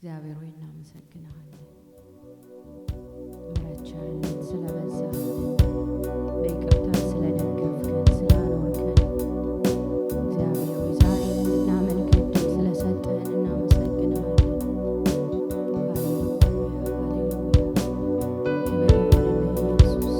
እግዚአብሔር ሆይ እናመሰግናለን። ምሕረትህ ስለበዛ በይቅርታ ስለደገፍከን ስላኖርከን እግዚአብሔር ሆይ ዛሬ እንድናመልክ ዕድል ስለሰጠህን እናመሰግናለን። ሃሌሉያ ሃሌሉያ። ክብር ይሁንልህ ኢየሱስ።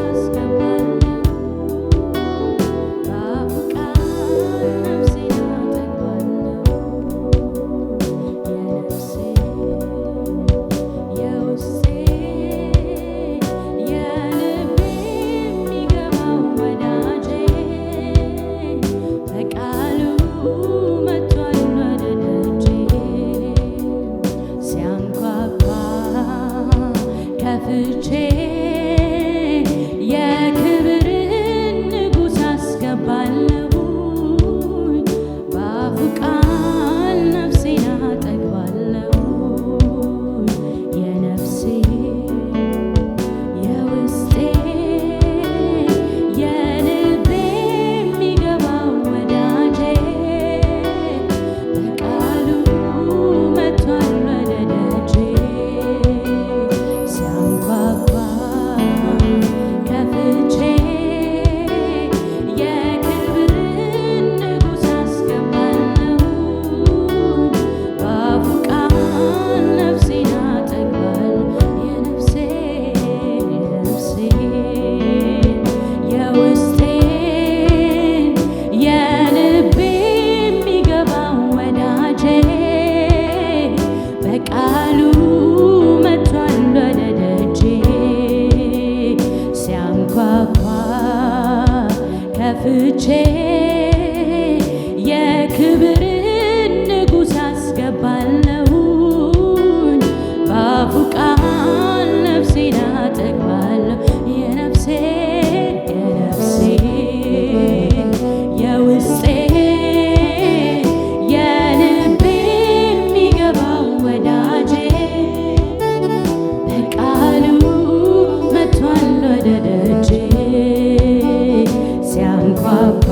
ተመስገን ከፍቼ የክብርን ንጉሥ አስገባለሁኝ በአፉ ቃል ነፍሴን አጠግባለሁ። የነፍሴ የውስጤ የልቤ የሚገባው ወዳጄ በቃሉ መጥቷል ወደ ደጄ ሲያንኳኳ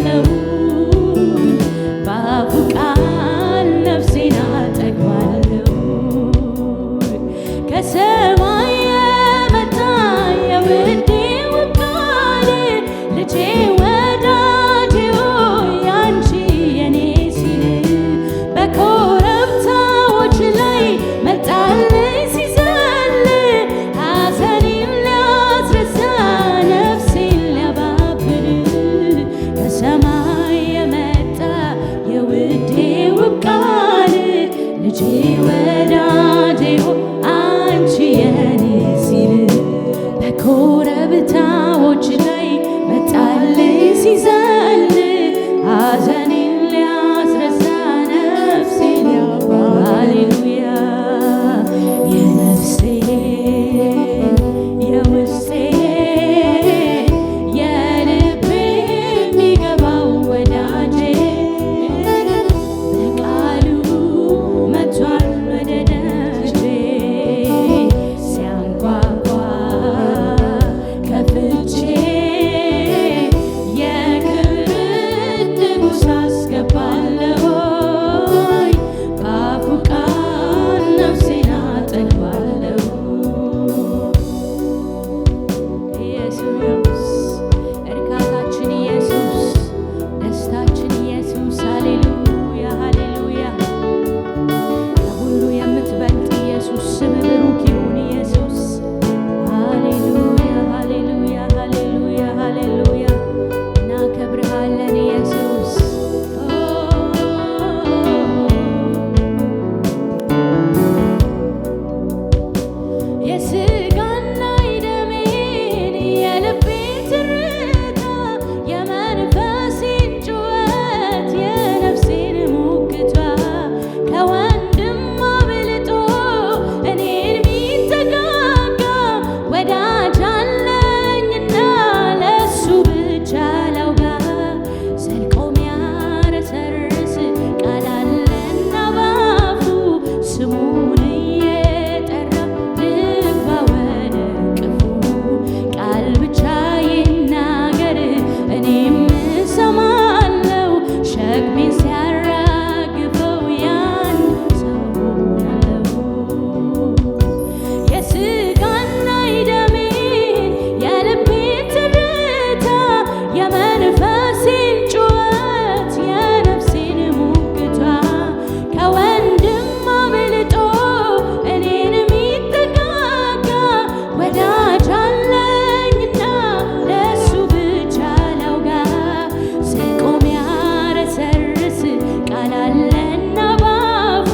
ሰው በአፉ ቃል ነፍሴን አጠግባለሁ። ከሰማይ የመጣ የውዴ ውብ ቃል ልጄ ወዳጄ ሆይ አንቺ የኔ ሲል በኮረብታዎች ላይ መጣልኝ ሲዘል ሐዘኔን ሊያስረሳ ነፍሴን ሊያባብል ከሰማይ የመጣ የውዴ ውብ ቃል ልጄ ወዳጄ ሆይ አንቺ የኔ ሲል በኮረብታዎች ላይ መጣልኝ ሲዘል ሐዘኔን ሊያስረሳ ነፍሴን ሊያባብል ሃሌሉያ የነፍሴ የውስጤ የልቤ የሚገባው ወዳጄ በቃሉ መጥቷል ወደ ደጄ ሲያንኳኳ ከፍቼ የክብርን ንጉሥ አስገባለሁ በአፉ ቃል ነፍሴን አጠግባለሁ። ኢየሱስ እርካታችን ኢየሱስ ደስታችን ኢየሱስ ሃሌሉያ ሃሌሉያ ከሁሉ የምትበልጥ ኢየሱስ ስም ብሩክ ይሁን ኢየሱስ ሃሌሉያ ሃሌሉያ ሃሌሉያ ሃሌሉያ እናከብርሃለን ኢየሱስ የሥጋና የደሜን የልቤን ትርታ የመንፈሴን ጩኸት የነፍሴን ሙግቷ ከወንድም አብልጦ እኔን ሚጠጋጋ ወዳጅ አለኝና ለሱ ብቻ ላውጋ ዘልቆ ሚያረሰርስ ቃል አለና ባፉ ስሙን እየጠራ ልግባ ወደ እቅፉ ቃል ብቻ ይናገር እኔም እሰማለሁ ሸክሜን ሲያራግፈው ያን ሰው ሆናለሁ። የሥጋና የደሜን የልቤን ትርታ የመንፈሴን ጩኸት የነፍሴን ሙግቷ ከወንድም አብልጦ እኔን ሚጠጋጋ ወዳጅ አለኝና ለሱ ብቻ ላውጋ ዘልቆ ሚያረሰርስ ቃል አለና ባፉ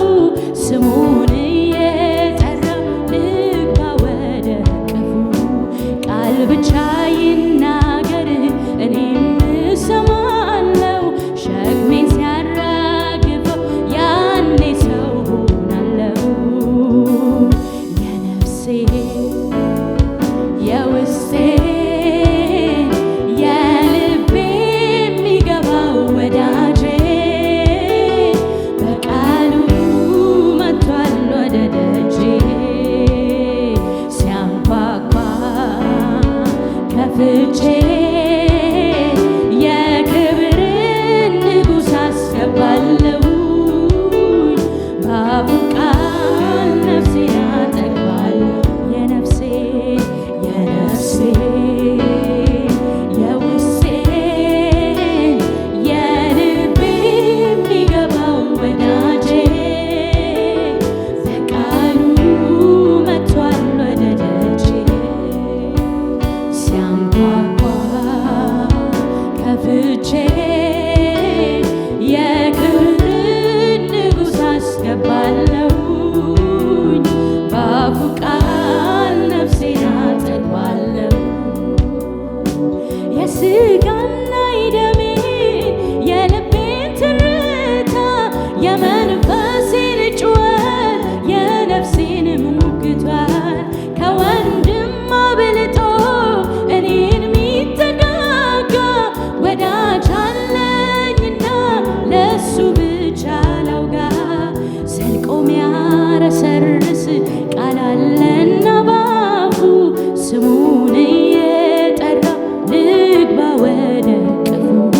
ስሙን እየጠራ ልግባ ወደ እቅፉ ቃል ብቻ ይናገር እኔም እሰማለሁ ሸክሜን ሲያራግፈው ያኔ ሰው ሆናለሁ። የነፍሴ የውስጤ የልቤ የሚገባው ወዳጄ በቃሉ መጥቷል ወደ ደጄ ሲያንኳኳ ከፍቼ የክብርን ንጉሥ አስገባለሁ በአፉ ቃል ነፍሴን አጠግባለሁ። የነፍሴ የነፍሴ የውስጤ የልቤ የሚገባው ወዳጄ በቃሉ መጥቷል ወደ ደጄ ሲያንኳኳ ከፍቼ የክብርን ንጉሥ አስገባለሁኝ በአፉ ቃል ነፍሴን አጠግባለሁ። የሥጋና የደሜን የልቤን ትርታ የመንፈሴን ጩኸት የነፍሴን ሙግቷ ከወንድም አብልጦ እኔን ሚጠጋጋ ወዳጅ አለኝና ለሱ ብቻ ላውጋ ዘልቆ ሚያረሰርስ ቃል አለና ባፉ ስሙን እየጠራ ልግባ ወደ እቅፉ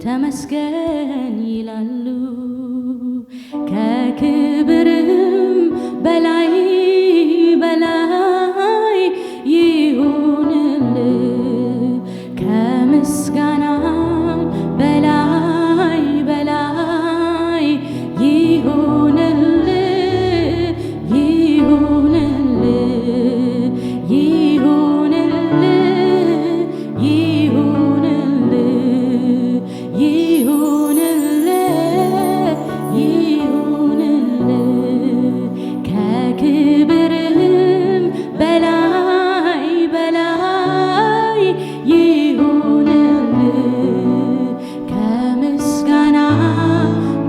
ተመስገን ይላሉ። ከክብርም በላይ በላይ ይሁንልህ፣ ከምስጋና በላይ በላይ ይሁንልህ፣ ይሁንልህ፣ ይሁንልህ፣ ይሁንልህ፣ ይሁንልህ፣ ይሁንልህ። ከክብርም በላይ በላይ ይሁንልህ፣ ከምስጋና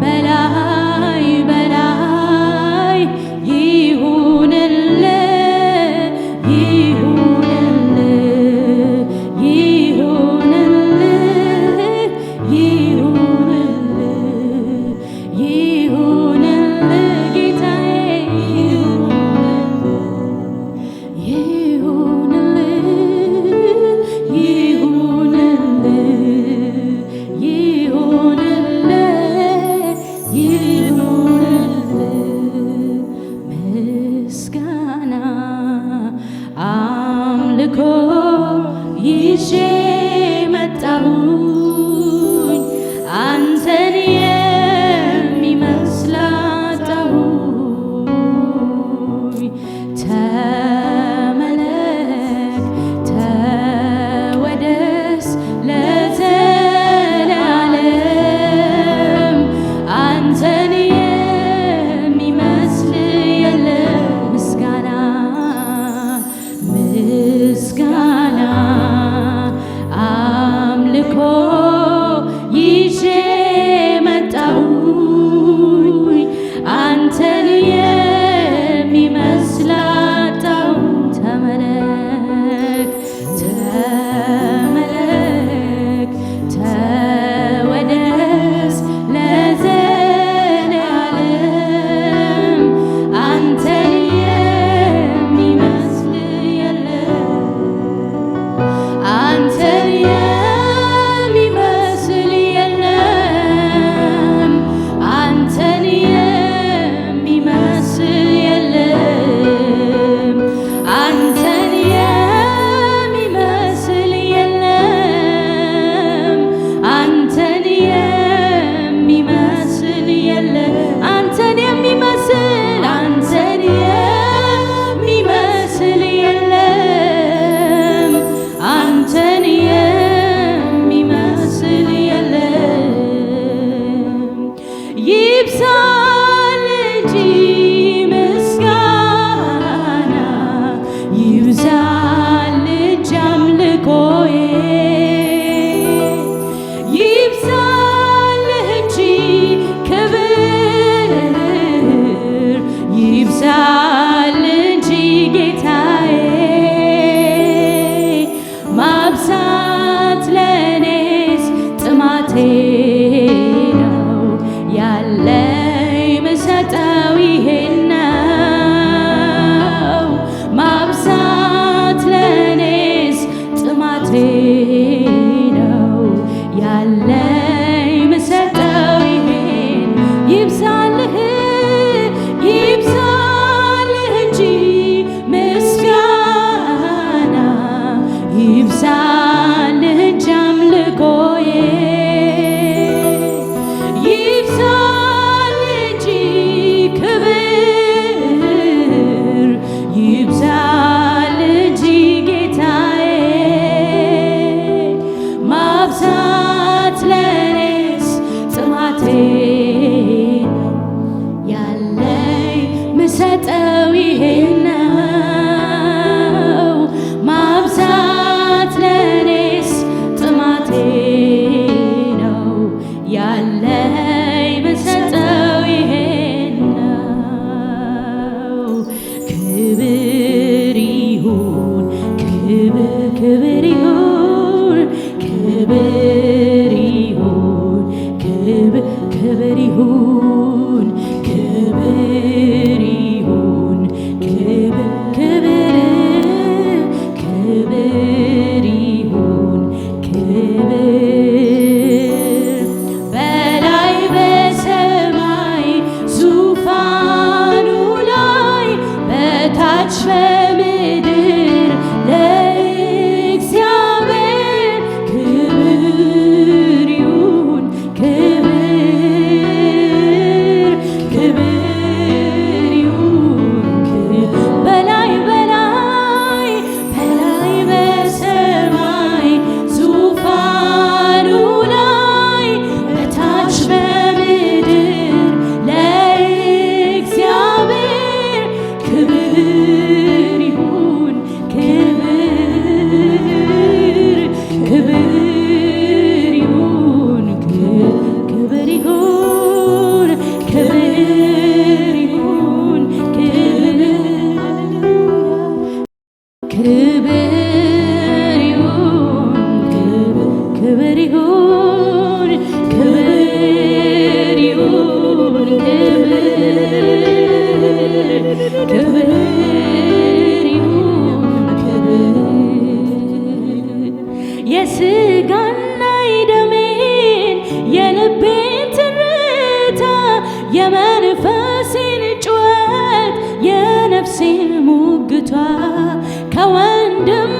በላይ በላይ ይሁንልህ፣ ይሁንልህ፣ ይሁንልህ፣ ይሁንልህ፣ ይሁንልህ ጌታዬ ይሁንልህ፣ ይሁንልህ፣ ይሁንልህ፣ ይሁንልህ። ምስጋና አምልኮ ይዤ መጣሁኝ፣ አንተን የሚመስል አጣሁኝ። ተመለክ ተወደስ ለዘላለም፣ አንተን የሚመስል የለም። ምስጋና ምስጋና አምልኮ ይብዛልኝ አምልኮዬ ይብዛልህ እንጂ ክብር ይብዛልህ እንጂ ጌታዬ ማብዛት ለኔስ ጥማቴ ነው ያለኝ ምሰጠው ይሄን ነው ማብዛት ለኔስ ጥማቴ ነው ያለኝ ምሰጠው ይሄን ይብዛልህ ይብዛልህ እንጂ ምስጋና ይብዛልህ እንጂ አምልኮዬ ይብዛልህ እንጂ ክብር ይብዛልህ እንጂ ጌታዬ ማብዛት ለኔስ ጥማቴ ነው ያለኝ ምሰጠው ይሄን ነው ማብዛት ለኔስ ጥማቴ ነው ያለኝ ምሰጠው ይሄን ነው ክብር ይሁን ክብር ይሁን ክብር ይሁን ክብር ይሁን ክብር ይሁን ክብር ይሁን ክብር በላይ በሰማይ ዙፋኑ ላይ በታች በምድር ለእግዚአብሔር ክብር ይሁን ክብር ይሁን በላይ በሰማይ ዙፋኑ ላይ በታች በምድር ለእግዚአብሔር ክብር ይሁን ክብር ይሁን ክብር ይሁን ክብር ይሁን ክብር ይሁን ክብር ይሁን ክብር ይሁን ክብር ይሁን የሥጋና የደሜን የልቤን ትርታ የመንፈሴን ጩኸት የነፍሴን ሙግቷ ከወንድም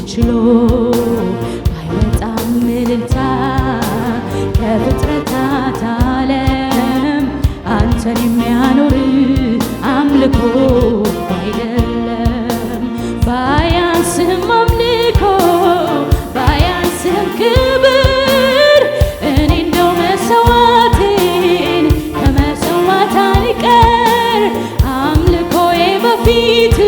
ችሎ ባይወጣም እልልታ ከፍጥረታት ዓለም አንተን የሚያኖር አምልኮ አይደለም። ባያንስም አምልኮ ባያንስም ክብር እኔ እንደው መሰዋቴን ከመሰዋት አልቀር አምልኮዬ በፊት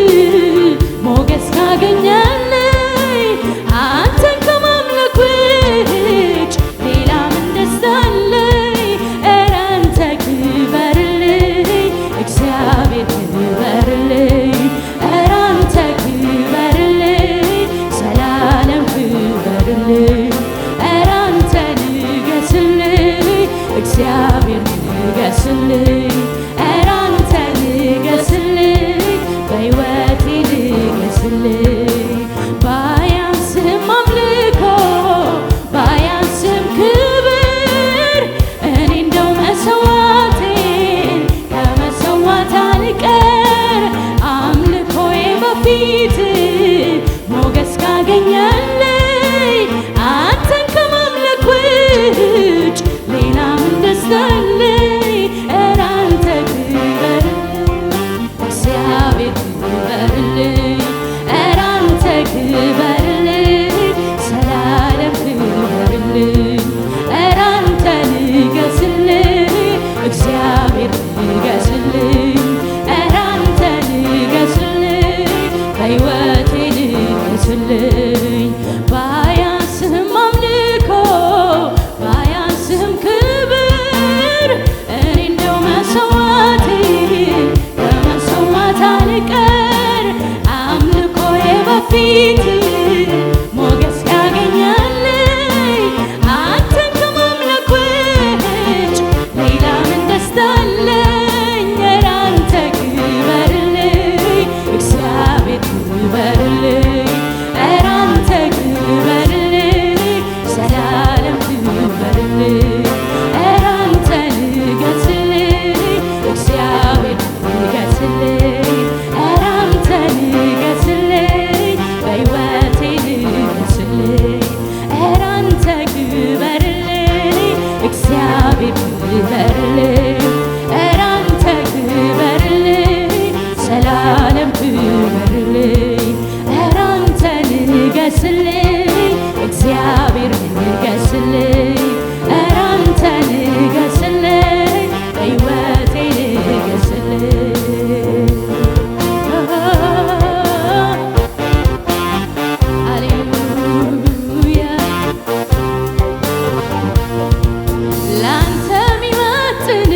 ሞገስ ካገኛለኝ አንተን ከማምለክ ውጭ ሌላ ምን ደስታ አለኝ? ኧረ አንተ ክበርልኝ እግዚአብሔር ክበርልኝ፣ ኧረ አንተ ክበርልኝ ዘላለም ክበርልኝ፣ ኧረ አንተ ንገስልኝ እግዚአብሔር ንገስልኝ፣ ኧረ አንተ ንገስልኝ በሕይወቴ ንገስልኝ። ባያንስም አምልኮ ባያንስም ክብር እኔ እንደው መሰዋቴን ከመሰዋት አልቀር አምልኮዬ በፊት ሞገስ ካገኛለኝ አንተን ከማምለክ ውጭ ሌላ ምን ደስታ አለኝ? ኧረ አንተ ክበርልኝ እግዚአብሔር ክበርልኝ፣ ኧረ አንተ ክበርልኝ ዘላለም ክበርልኝ፣ ኧረ አንተ ንገስልኝ እግዚአብሔር ንገስልኝ፣ ኧረ አንተ ንገስልኝ በሕይወቴ ንገስልኝ። ባያንስም አምልኮ ባያንስም ክብር እኔ እንደው መሰዋቴን ከመሰዋት አልቀር አምልኮዬ በፊት ሞገስ ያገኛለኝ አንተን ከማምለክ ውጭ ሌላ ምን ደስታ አለኝ? ኧረ አንተ ክበርልኝ እግዚአብሔር ክበርልኝ፣ ኧረ አንተ ክበርልኝ ዘላለም ክበርልኝ፣ ኧረ አንተ ንገስልኝ እግዚአብሔር ንገስልኝ፣ ኧረ አንተ ንገስልኝ በሕይወቴ ንገስልኝ፣ ኧረ አንተ ክበርልኝ እግዚአብሔር ክበርልኝ፣ ኧረ አንተ ክበርልኝ ዘላለም ክበርልኝ፣ ኧረ አንተ ንገስልኝ እግዚአብሔር ንገስልኝ፣ ኧረ አንተ ንገስልኝ በሕይወቴ ንገስልኝ። ሃሌሉያ ላንተ ሚመጥን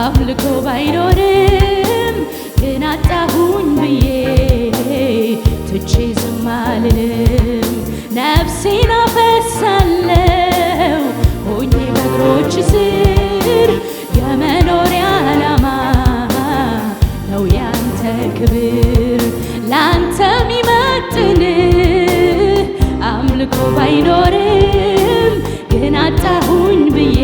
አምልኮ ባይኖርም ግን አጣሁኝ ብዬ ትቼ ዝም አልልም። ነፍሴን አፈሳለሁ ሆኜ በእግሮች ስር የመኖሪያ ዓላማ ነው ያንተ ክብር። ላንተ ሚመጥን አምልኮ ባይኖርም ግን አጣሁኝ ብዬ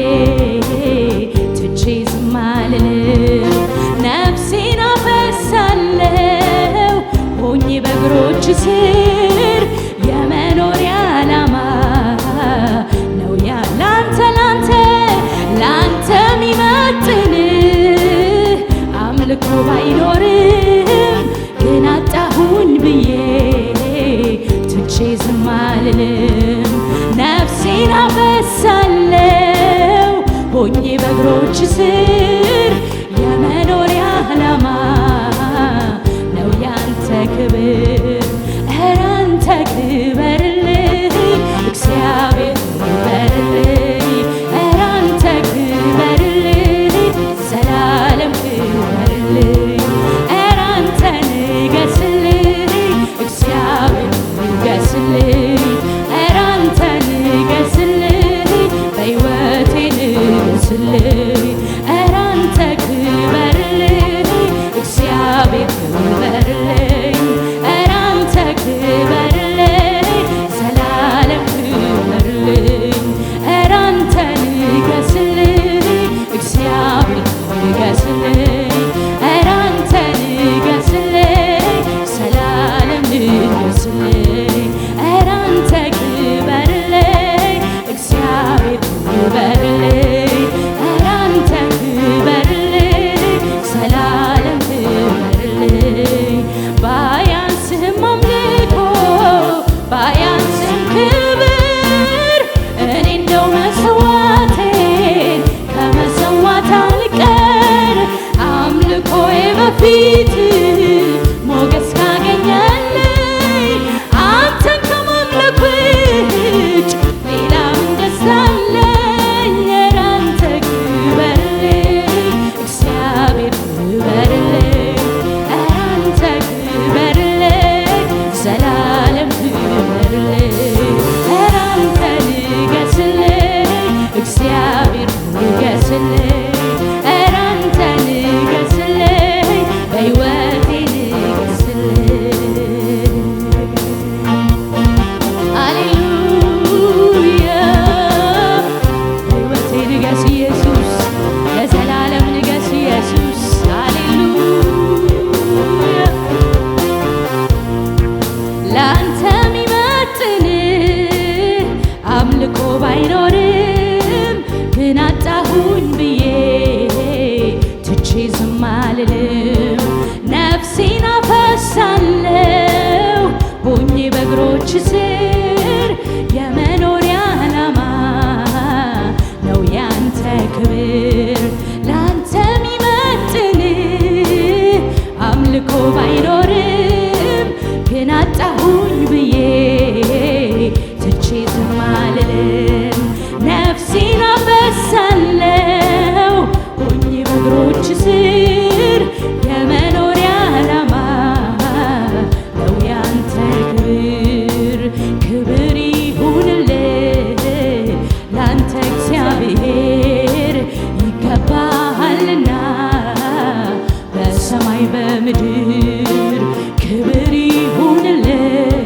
ትቼ ዝም አልልም። ነፍሴን አፈሳለሁ ሆኜ በእግሮች ስር የመኖሪያ ዓላማ ነው ያ ላንተ ላንተ ላንተ ሚመጥን አምልኮ ባይኖርም ግን አጣሁኝ ብዬ ትቼ ዝም አልልም። ነፍሴን አፈሳለሁ ሆኜ በእግሮች ስር የመኖሪያ ዓላማ ነው ያንተ ክብር። ኧረ አንተ ክበርልኝ እግዚአብሔር ክበርልኝ፣ ኧረ አንተ ክበርልኝ ዘላለም ክበርልኝ፣ ኧረ አንተ ንገስልኝ እግዚአብሔር ንገስልኝ፣ ኧረ ሆኜ በእግሮች ስር የመኖሪያ ዓላማ ነው ያንተ ክብር። ላንተ ሚመጥን አምልኮ ባይኖርም ግን አጣሁኝ ብዬ ትቼ ዝም አልልም። ነፍሴን አፈሳለሁ ሆኜ በእግሮች ስር የመኖሪያ ዓላማ ነው ያንተ ክብር። ክብር ይሁንልህ ላንተ እግዚአብሔር ይገባሃልና በሰማይ በምድር ክብር ይሁንልህ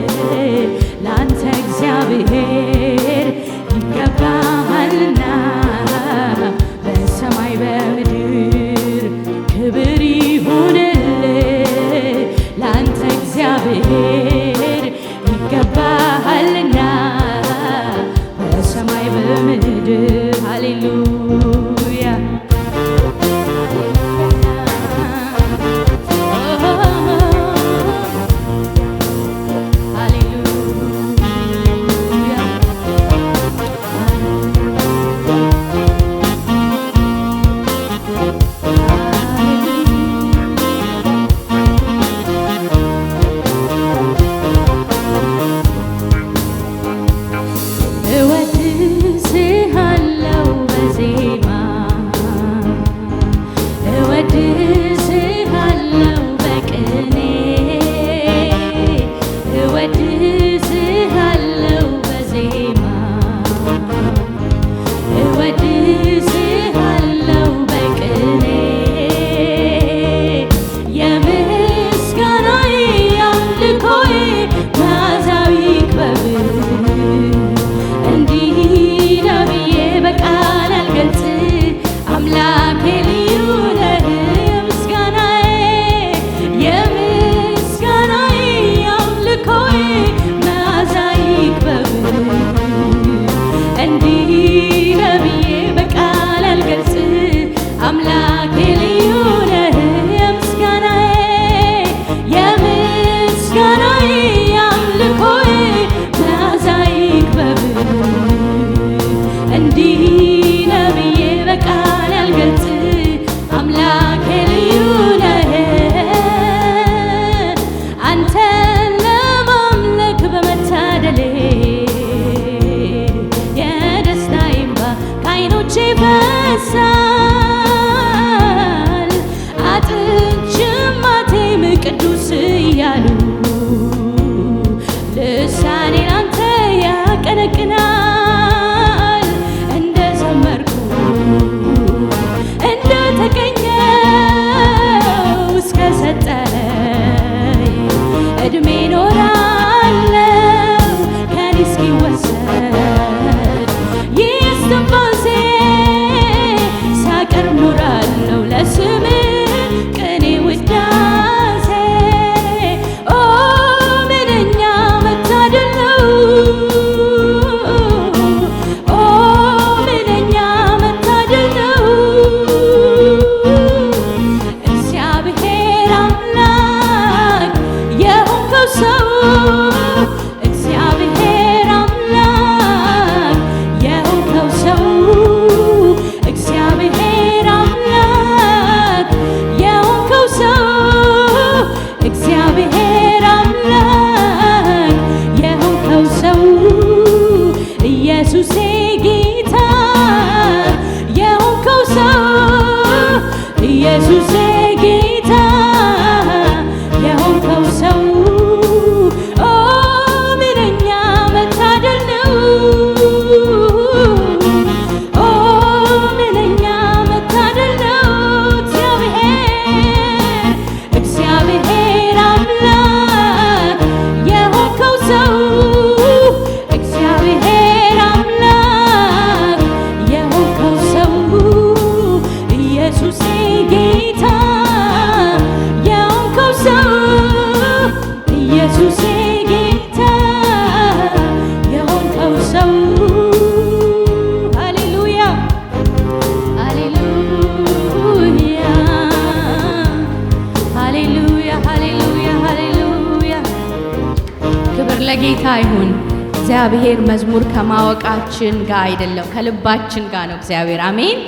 ለጌታ ይሁን። እግዚአብሔር መዝሙር ከማወቃችን ጋር አይደለም ከልባችን ጋር ነው እግዚአብሔር። አሜን።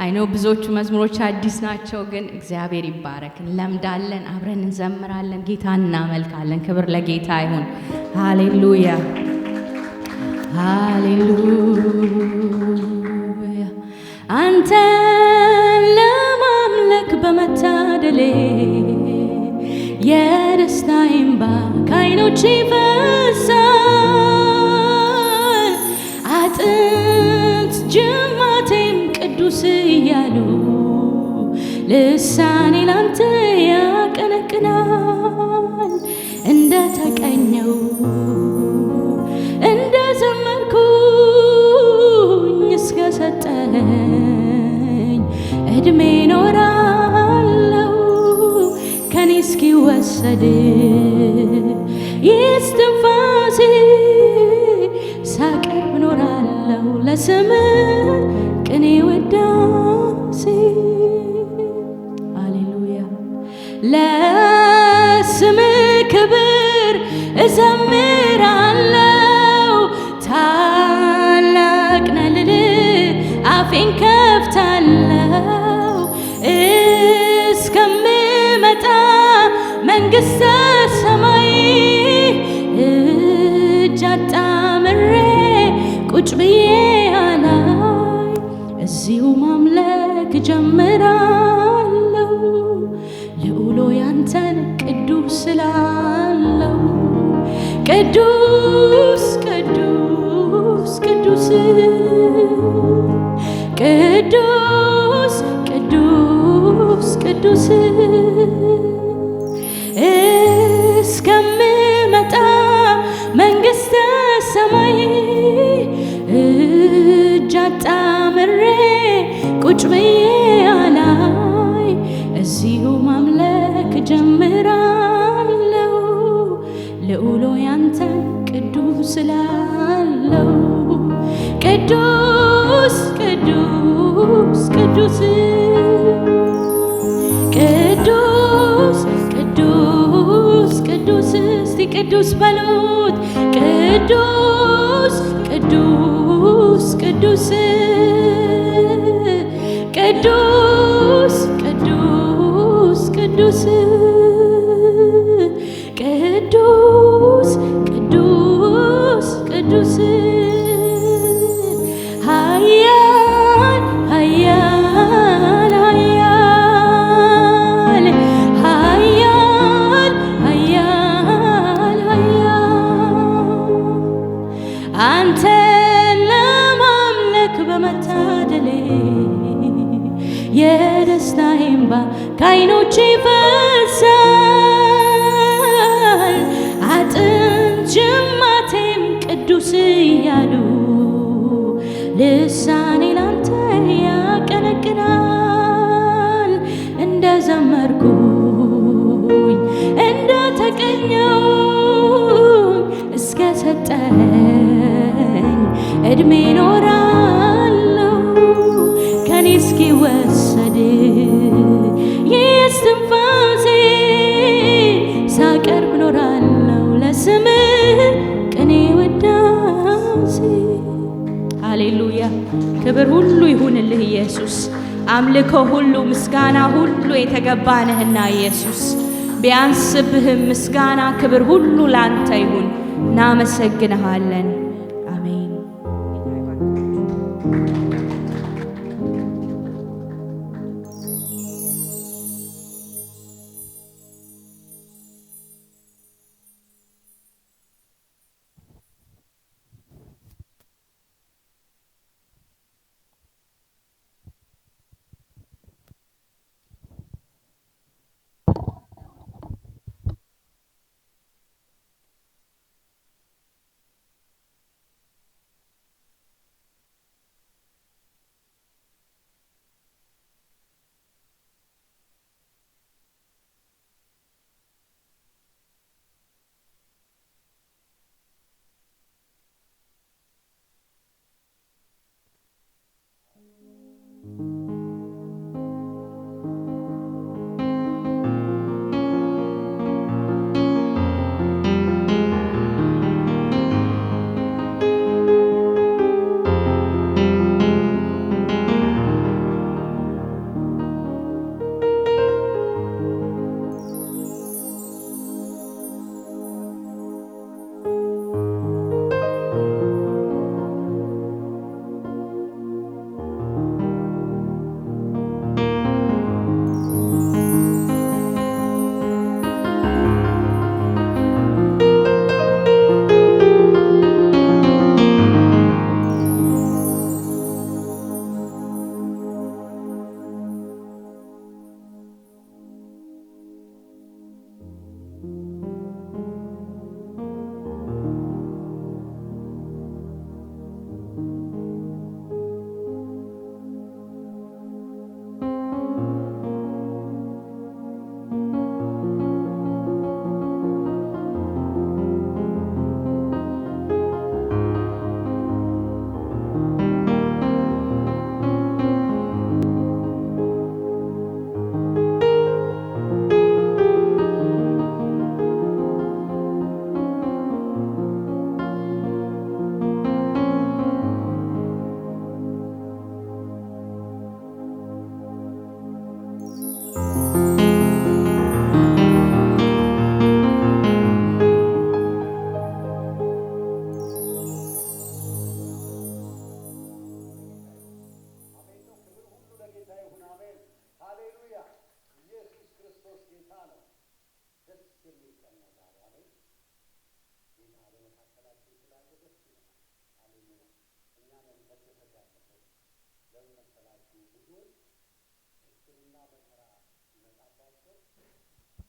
አይኖ ብዙዎቹ መዝሙሮች አዲስ ናቸው፣ ግን እግዚአብሔር ይባረክ። እንለምዳለን፣ አብረን እንዘምራለን፣ ጌታ እናመልካለን። ክብር ለጌታ ይሁን። ሃሌሉያ ሃሌሉያ። አንተን ለማምለክ በመታደሌ የደስታዬ እንባ ከዓይኖቼ ይፈሳል። አጥንት ጅማቴም ቅዱስ እያሉ ልሳኔ ላንተ ያቀነቅናል። እንደ ተቀኘው እንደ ዘመርኩኝ እስከ ሰጠኝ እድሜ ኖራለሁ ከኔ እስኪወሰድ ይስትንፋሴ ሳቀርብ ኖራለሁ ለስም ቅኔ ውዳሴ። ሃሌሉያ ለስም ክብር እዘምራለሁ። ታላቅ ነህ ልልህ አፌን ከፍታለሁ። እስከምመጣ መንግሥተ ሰማይ እጅ አጣምሬ ቁጭ ብዬ አላይ እዚሁ ማምለክ ጀምራለሁ። ልዑሎ ያንተን ቅዱስ ስላለው ቅዱስ ቅዱስ ቅዱስ ቅዱስ ቅዱስ ቅዱስ እስከምመጣ መንግሥተ ሰማይ እጅ አጣምሬ ቁጭ ብዬ አላይ እዚሁ ማምለክ ጀምራለሁ። ልዑሎ ያንተን ቅዱስ ስላለው ቅዱስ ቅዱስ ቅዱስ ቅዱስ ቅዱስ ቅዱስ እስቲ ቅዱስ በሉት። ቅዱስ ቅዱስ ቅዱስ ቅዱስ ቅዱስ ቅዱስ ቅዱስ ቅዱስ ቅዱስ ኃያል ኃያል ኃያል ኃያል ኃያል ኃያል አንተን ለማምለክ በመታደሌ የደስታዬ እንባ ከዓይኖቼ ይፈሳል። አጥንት ጅማቴም ቅዱስ እያሉ ልሳኔ ላንተ ያቀነቅናል። እንደ ዘመርኩኝ እንደ ተቀኘው እስከ ሰጠኝ እድሜ ኖራለሁ ከኔ እስኪወሰድ የስትንፋሴ ሳቀርብ ኖራለሁ ለስምህ ቅኔ ውዳሴ። ሃሌሉያ ክብር ሁሉ ይሁንልህ ኢየሱስ። አምልኮ ሁሉ ምስጋና ሁሉ የተገባነህና ኢየሱስ ቢያንስብህም ምስጋና ክብር ሁሉ ላንተ ይሁን። እናመሰግንሃለን። አሜን።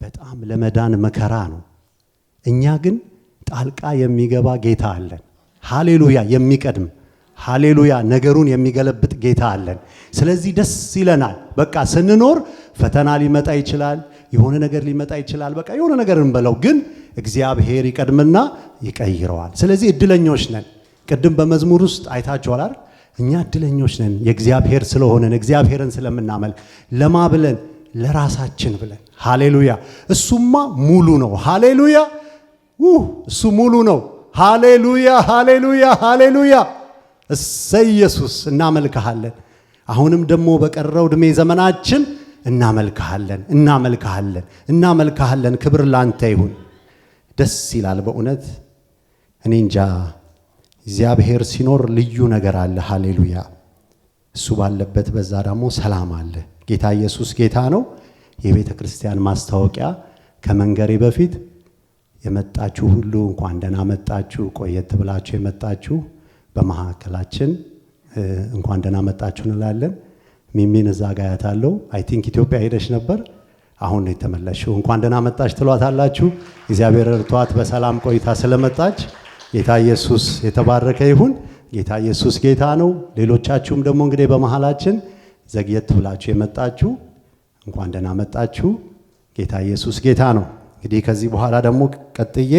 በጣም ለመዳን መከራ ነው። እኛ ግን ጣልቃ የሚገባ ጌታ አለን። ሃሌሉያ! የሚቀድም ሃሌሉያ! ነገሩን የሚገለብጥ ጌታ አለን። ስለዚህ ደስ ይለናል። በቃ ስንኖር ፈተና ሊመጣ ይችላል፣ የሆነ ነገር ሊመጣ ይችላል። በቃ የሆነ ነገር እንበለው፣ ግን እግዚአብሔር ይቀድምና ይቀይረዋል። ስለዚህ እድለኞች ነን። ቅድም በመዝሙር ውስጥ አይታችኋል አይደል? እኛ እድለኞች ነን የእግዚአብሔር ስለሆነን፣ እግዚአብሔርን ስለምናመልክ። ለማ ብለን? ለራሳችን ብለን። ሃሌሉያ! እሱማ ሙሉ ነው። ሃሌሉያ! እሱ ሙሉ ነው። ሃሌሉያ! ሃሌሉያ! ሃሌሉያ! እሰይ ኢየሱስ፣ እናመልክሃለን። አሁንም ደግሞ በቀረው ዕድሜ ዘመናችን እናመልክሃለን፣ እናመልክሃለን፣ እናመልክሃለን። ክብር ላንተ ይሁን። ደስ ይላል በእውነት። እኔ እንጃ፣ እግዚአብሔር ሲኖር ልዩ ነገር አለ። ሃሌሉያ! እሱ ባለበት በዛ ደግሞ ሰላም አለ። ጌታ ኢየሱስ ጌታ ነው። የቤተ ክርስቲያን ማስታወቂያ ከመንገሬ በፊት የመጣችሁ ሁሉ እንኳን ደህና መጣችሁ። ቆየት ብላችሁ የመጣችሁ በመሃከላችን እንኳን ደህና መጣችሁ እንላለን። ሚሚን እዛ ጋር ያታለው አይ ቲንክ ኢትዮጵያ ሄደሽ ነበር፣ አሁን ነው የተመለሽው። እንኳን ደህና መጣች ትሏታላችሁ። እግዚአብሔር እርቷት በሰላም ቆይታ ስለመጣች ጌታ ኢየሱስ የተባረከ ይሁን። ጌታ ኢየሱስ ጌታ ነው። ሌሎቻችሁም ደግሞ እንግዲህ በመሃላችን ዘግየት ብላችሁ የመጣችሁ እንኳን ደህና መጣችሁ። ጌታ ኢየሱስ ጌታ ነው። እንግዲህ ከዚህ በኋላ ደግሞ ቀጥዬ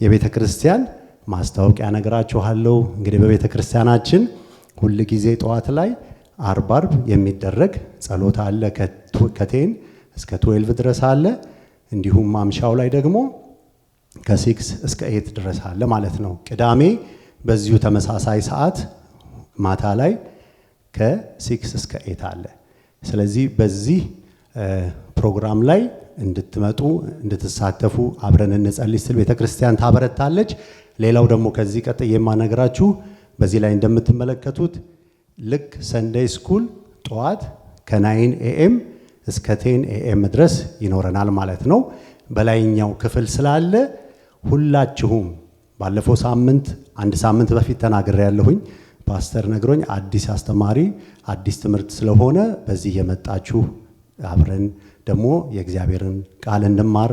የቤተ ክርስቲያን ማስታወቂያ ነግራችኋለሁ። እንግዲህ በቤተ ክርስቲያናችን ሁል ጊዜ ጠዋት ላይ አርብ የሚደረግ ጸሎት አለ። ከቴን እስከ 12 ድረስ አለ። እንዲሁም ማምሻው ላይ ደግሞ ከ6 እስከ 8 ድረስ አለ ማለት ነው። ቅዳሜ በዚሁ ተመሳሳይ ሰዓት ማታ ላይ ከ6 እስከ 8 አለ። ስለዚህ በዚህ ፕሮግራም ላይ እንድትመጡ እንድትሳተፉ አብረን እንጸልይ ስል ቤተክርስቲያን ታበረታለች። ሌላው ደግሞ ከዚህ ቀጥዬ የማነግራችሁ በዚህ ላይ እንደምትመለከቱት ልክ ሰንዴይ ስኩል ጠዋት ከ9 AM እስከ 10 AM ድረስ ይኖረናል ማለት ነው። በላይኛው ክፍል ስላለ ሁላችሁም ባለፈው ሳምንት አንድ ሳምንት በፊት ተናግሬያለሁኝ። ፓስተር ነግሮኝ አዲስ አስተማሪ አዲስ ትምህርት ስለሆነ በዚህ የመጣችሁ አብረን ደግሞ የእግዚአብሔርን ቃል እንማር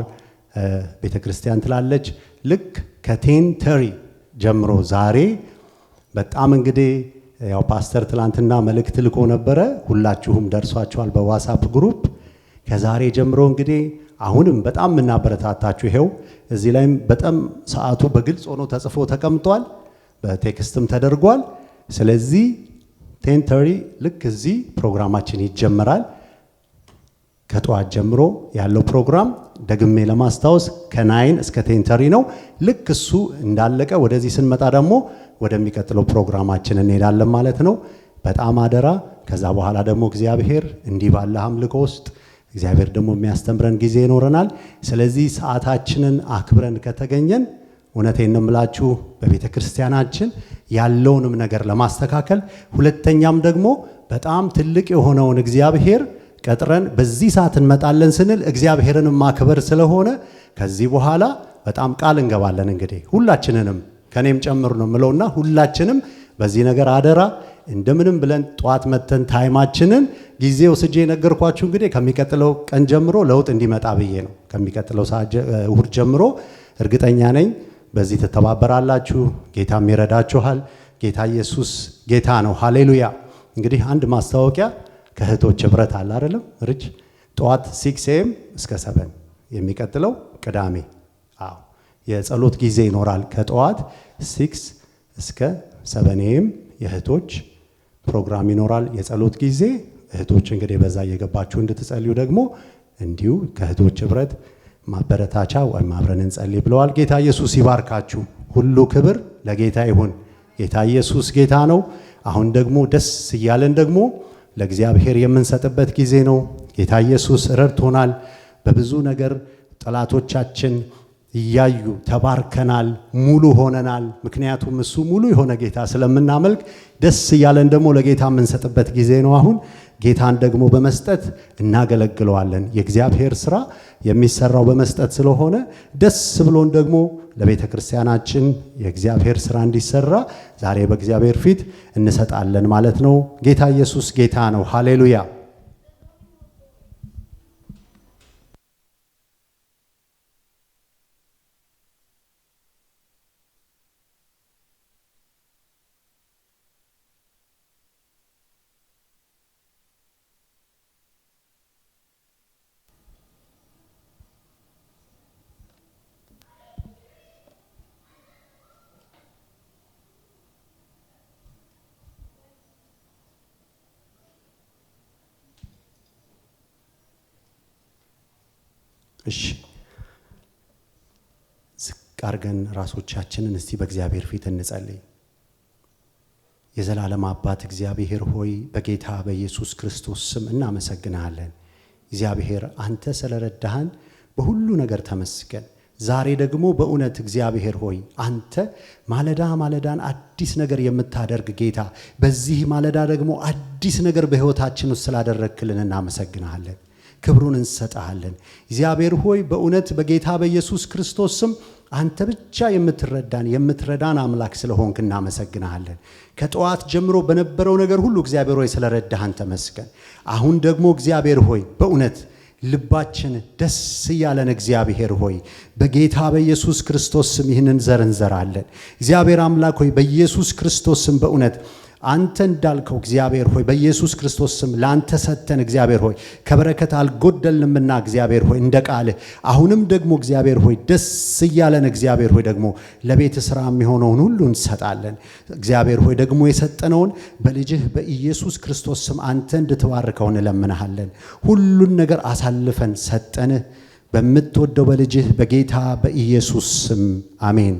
ቤተክርስቲያን ትላለች። ልክ ከ10:30 ጀምሮ ዛሬ በጣም እንግዲህ ያው ፓስተር ትላንትና መልእክት ልኮ ነበረ። ሁላችሁም ደርሷችኋል በዋትስአፕ ግሩፕ። ከዛሬ ጀምሮ እንግዲህ አሁንም በጣም እናበረታታችሁ። ይሄው እዚህ ላይም በጣም ሰዓቱ በግልጽ ሆኖ ተጽፎ ተቀምጧል፣ በቴክስትም ተደርጓል። ስለዚህ 10:30 ልክ እዚህ ፕሮግራማችን ይጀመራል። ከጠዋት ጀምሮ ያለው ፕሮግራም ደግሜ ለማስታወስ ከ9 እስከ 10:30 ነው። ልክ እሱ እንዳለቀ ወደዚህ ስንመጣ ደግሞ ወደሚቀጥለው ፕሮግራማችን እንሄዳለን ማለት ነው። በጣም አደራ። ከዛ በኋላ ደግሞ እግዚአብሔር እንዲህ ባለ አምልኮ ውስጥ እግዚአብሔር ደግሞ የሚያስተምረን ጊዜ ይኖረናል። ስለዚህ ሰዓታችንን አክብረን ከተገኘን እውነቴን ነው የምላችሁ በቤተ ክርስቲያናችን ያለውንም ነገር ለማስተካከል፣ ሁለተኛም ደግሞ በጣም ትልቅ የሆነውን እግዚአብሔር ቀጥረን በዚህ ሰዓት እንመጣለን ስንል እግዚአብሔርን ማክበር ስለሆነ ከዚህ በኋላ በጣም ቃል እንገባለን። እንግዲህ ሁላችንንም ከኔም ጨምር ነው የምለውና ሁላችንም በዚህ ነገር አደራ እንደምንም ብለን ጧት መተን ታይማችንን ጊዜው ስጄ ነገርኳችሁ። እንግዲህ ከሚቀጥለው ቀን ጀምሮ ለውጥ እንዲመጣ ብዬ ነው። ከሚቀጥለው እሁድ ጀምሮ እርግጠኛ ነኝ በዚህ ትተባበራላችሁ፣ ጌታም ይረዳችኋል። ጌታ ኢየሱስ ጌታ ነው። ሃሌሉያ። እንግዲህ አንድ ማስታወቂያ ከእህቶች ህብረት አለ አይደለም? ርጅ ጠዋት 6 AM እስከ 7 የሚቀጥለው ቅዳሜ የጸሎት ጊዜ ይኖራል። ከጠዋት 6 እስከ 7 AM የእህቶች ፕሮግራም ይኖራል። የጸሎት ጊዜ እህቶች እንግዲህ በዛ እየገባችሁ እንድትጸልዩ ደግሞ እንዲሁ ከእህቶች ህብረት ማበረታቻ ወይም አብረን እንጸልይ ብለዋል። ጌታ ኢየሱስ ይባርካችሁ። ሁሉ ክብር ለጌታ ይሁን። ጌታ ኢየሱስ ጌታ ነው። አሁን ደግሞ ደስ እያለን ደግሞ ለእግዚአብሔር የምንሰጥበት ጊዜ ነው። ጌታ ኢየሱስ ረድቶናል። በብዙ ነገር ጠላቶቻችን እያዩ ተባርከናል፣ ሙሉ ሆነናል። ምክንያቱም እሱ ሙሉ የሆነ ጌታ ስለምናመልክ ደስ እያለን ደግሞ ለጌታ የምንሰጥበት ጊዜ ነው። አሁን ጌታን ደግሞ በመስጠት እናገለግለዋለን። የእግዚአብሔር ስራ የሚሰራው በመስጠት ስለሆነ ደስ ብሎን ደግሞ ለቤተ ክርስቲያናችን የእግዚአብሔር ስራ እንዲሰራ ዛሬ በእግዚአብሔር ፊት እንሰጣለን ማለት ነው። ጌታ ኢየሱስ ጌታ ነው። ሃሌሉያ። እሺ ዝቅ አድርገን ራሶቻችንን እስቲ በእግዚአብሔር ፊት እንጸልይ። የዘላለም አባት እግዚአብሔር ሆይ በጌታ በኢየሱስ ክርስቶስ ስም እናመሰግናለን። እግዚአብሔር አንተ ስለረዳህን በሁሉ ነገር ተመስገን። ዛሬ ደግሞ በእውነት እግዚአብሔር ሆይ አንተ ማለዳን አዲስ ነገር የምታደርግ ጌታ፣ በዚህ ማለዳ ደግሞ አዲስ ነገር በሕይወታችን ውስጥ ስላደረግክልን እናመሰግናለን። ክብሩን እንሰጣለን። እግዚአብሔር ሆይ በእውነት በጌታ በኢየሱስ ክርስቶስ ስም አንተ ብቻ የምትረዳን አምላክ ስለሆንክ እናመሰግናለን። ከጠዋት ጀምሮ በነበረው ነገር ሁሉ እግዚአብሔር ሆይ ስለረዳህን ተመስገን። አሁን ደግሞ እግዚአብሔር ሆይ በእውነት ልባችን ደስ ያለን እግዚአብሔር ሆይ በጌታ በኢየሱስ ክርስቶስ ስም ይህንን ዘር እንዘራለን። እግዚአብሔር አምላክ ሆይ በኢየሱስ ክርስቶስ ስም በእውነት አንተ እንዳልከው እግዚአብሔር ሆይ በኢየሱስ ክርስቶስ ስም ላንተ ሰተን እግዚአብሔር ሆይ ከበረከት አልጎደልንምና እግዚአብሔር ሆይ እንደ ቃልህ አሁንም ደግሞ እግዚአብሔር ሆይ ደስ ያለን እግዚአብሔር ሆይ ደግሞ ለቤት ሥራ የሚሆነውን ሁሉ እንሰጣለን። እግዚአብሔር ሆይ ደግሞ የሰጠነውን በልጅህ በኢየሱስ ክርስቶስ ስም አንተ እንድትባርከው እንለምንሃለን። ሁሉን ነገር አሳልፈን ሰጠንህ በምትወደው በልጅህ በጌታ በኢየሱስ ስም አሜን።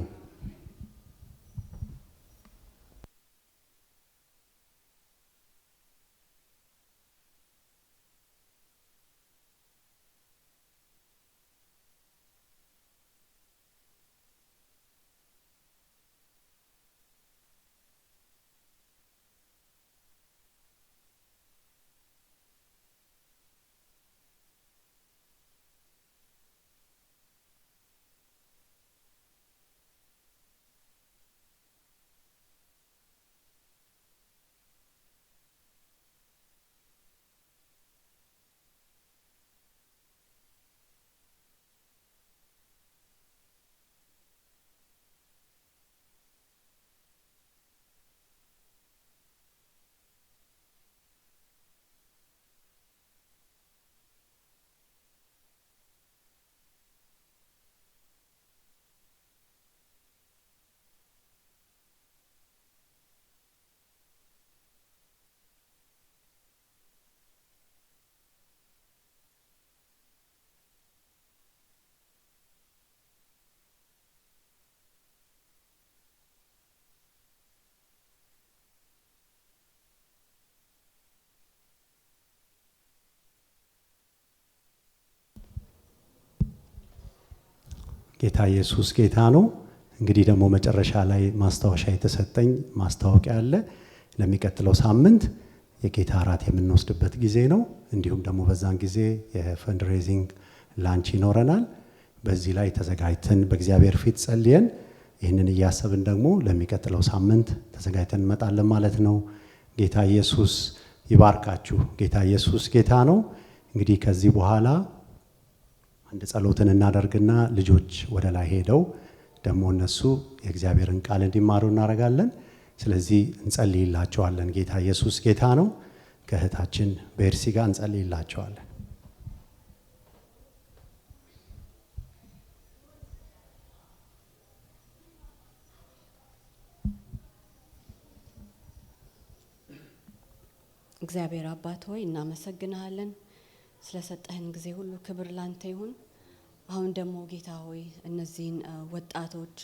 ጌታ ኢየሱስ ጌታ ነው። እንግዲህ ደግሞ መጨረሻ ላይ ማስታወሻ የተሰጠኝ ማስታወቂያ አለ። ለሚቀጥለው ሳምንት የጌታ እራት የምንወስድበት ጊዜ ነው። እንዲሁም ደግሞ በዛን ጊዜ የፈንድሬዚንግ ላንች ይኖረናል። በዚህ ላይ ተዘጋጅተን በእግዚአብሔር ፊት ጸልየን ይህንን እያሰብን ደግሞ ለሚቀጥለው ሳምንት ተዘጋጅተን እንመጣለን ማለት ነው። ጌታ ኢየሱስ ይባርካችሁ። ጌታ ኢየሱስ ጌታ ነው። እንግዲህ ከዚህ በኋላ አንድ ጸሎትን እናደርግና ልጆች ወደ ላይ ሄደው ደግሞ እነሱ የእግዚአብሔርን ቃል እንዲማሩ እናደርጋለን። ስለዚህ እንጸልይላቸዋለን። ጌታ ኢየሱስ ጌታ ነው። ከእህታችን በኤርሲ ጋር እንጸልይላቸዋለን። እግዚአብሔር አባት ሆይ እናመሰግንሃለን ስለሰጠህን ጊዜ ሁሉ ክብር ላንተ ይሁን። አሁን ደግሞ ጌታ ሆይ እነዚህን ወጣቶች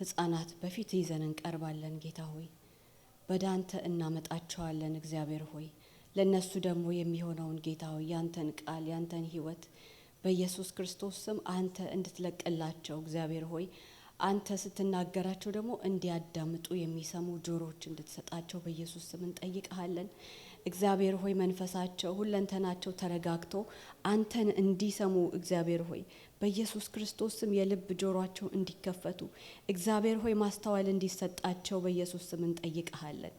ህፃናት በፊት ይዘን እንቀርባለን። ጌታ ሆይ በዳንተ እናመጣቸዋለን። እግዚአብሔር ሆይ ለነሱ ደግሞ የሚሆነውን ጌታ ሆይ ያንተን ቃል ያንተን ህይወት በኢየሱስ ክርስቶስ ስም አንተ እንድትለቅላቸው እግዚአብሔር ሆይ አንተ ስትናገራቸው ደግሞ እንዲያዳምጡ የሚሰሙ ጆሮዎች እንድትሰጣቸው በኢየሱስ ስም እንጠይቅሃለን። እግዚአብሔር ሆይ መንፈሳቸው ሁለንተናቸው ተረጋግቶ አንተን እንዲሰሙ እግዚአብሔር ሆይ በኢየሱስ ክርስቶስ ስም የልብ ጆሮአቸው እንዲከፈቱ እግዚአብሔር ሆይ ማስተዋል እንዲሰጣቸው በኢየሱስ ስም እንጠይቀሃለን።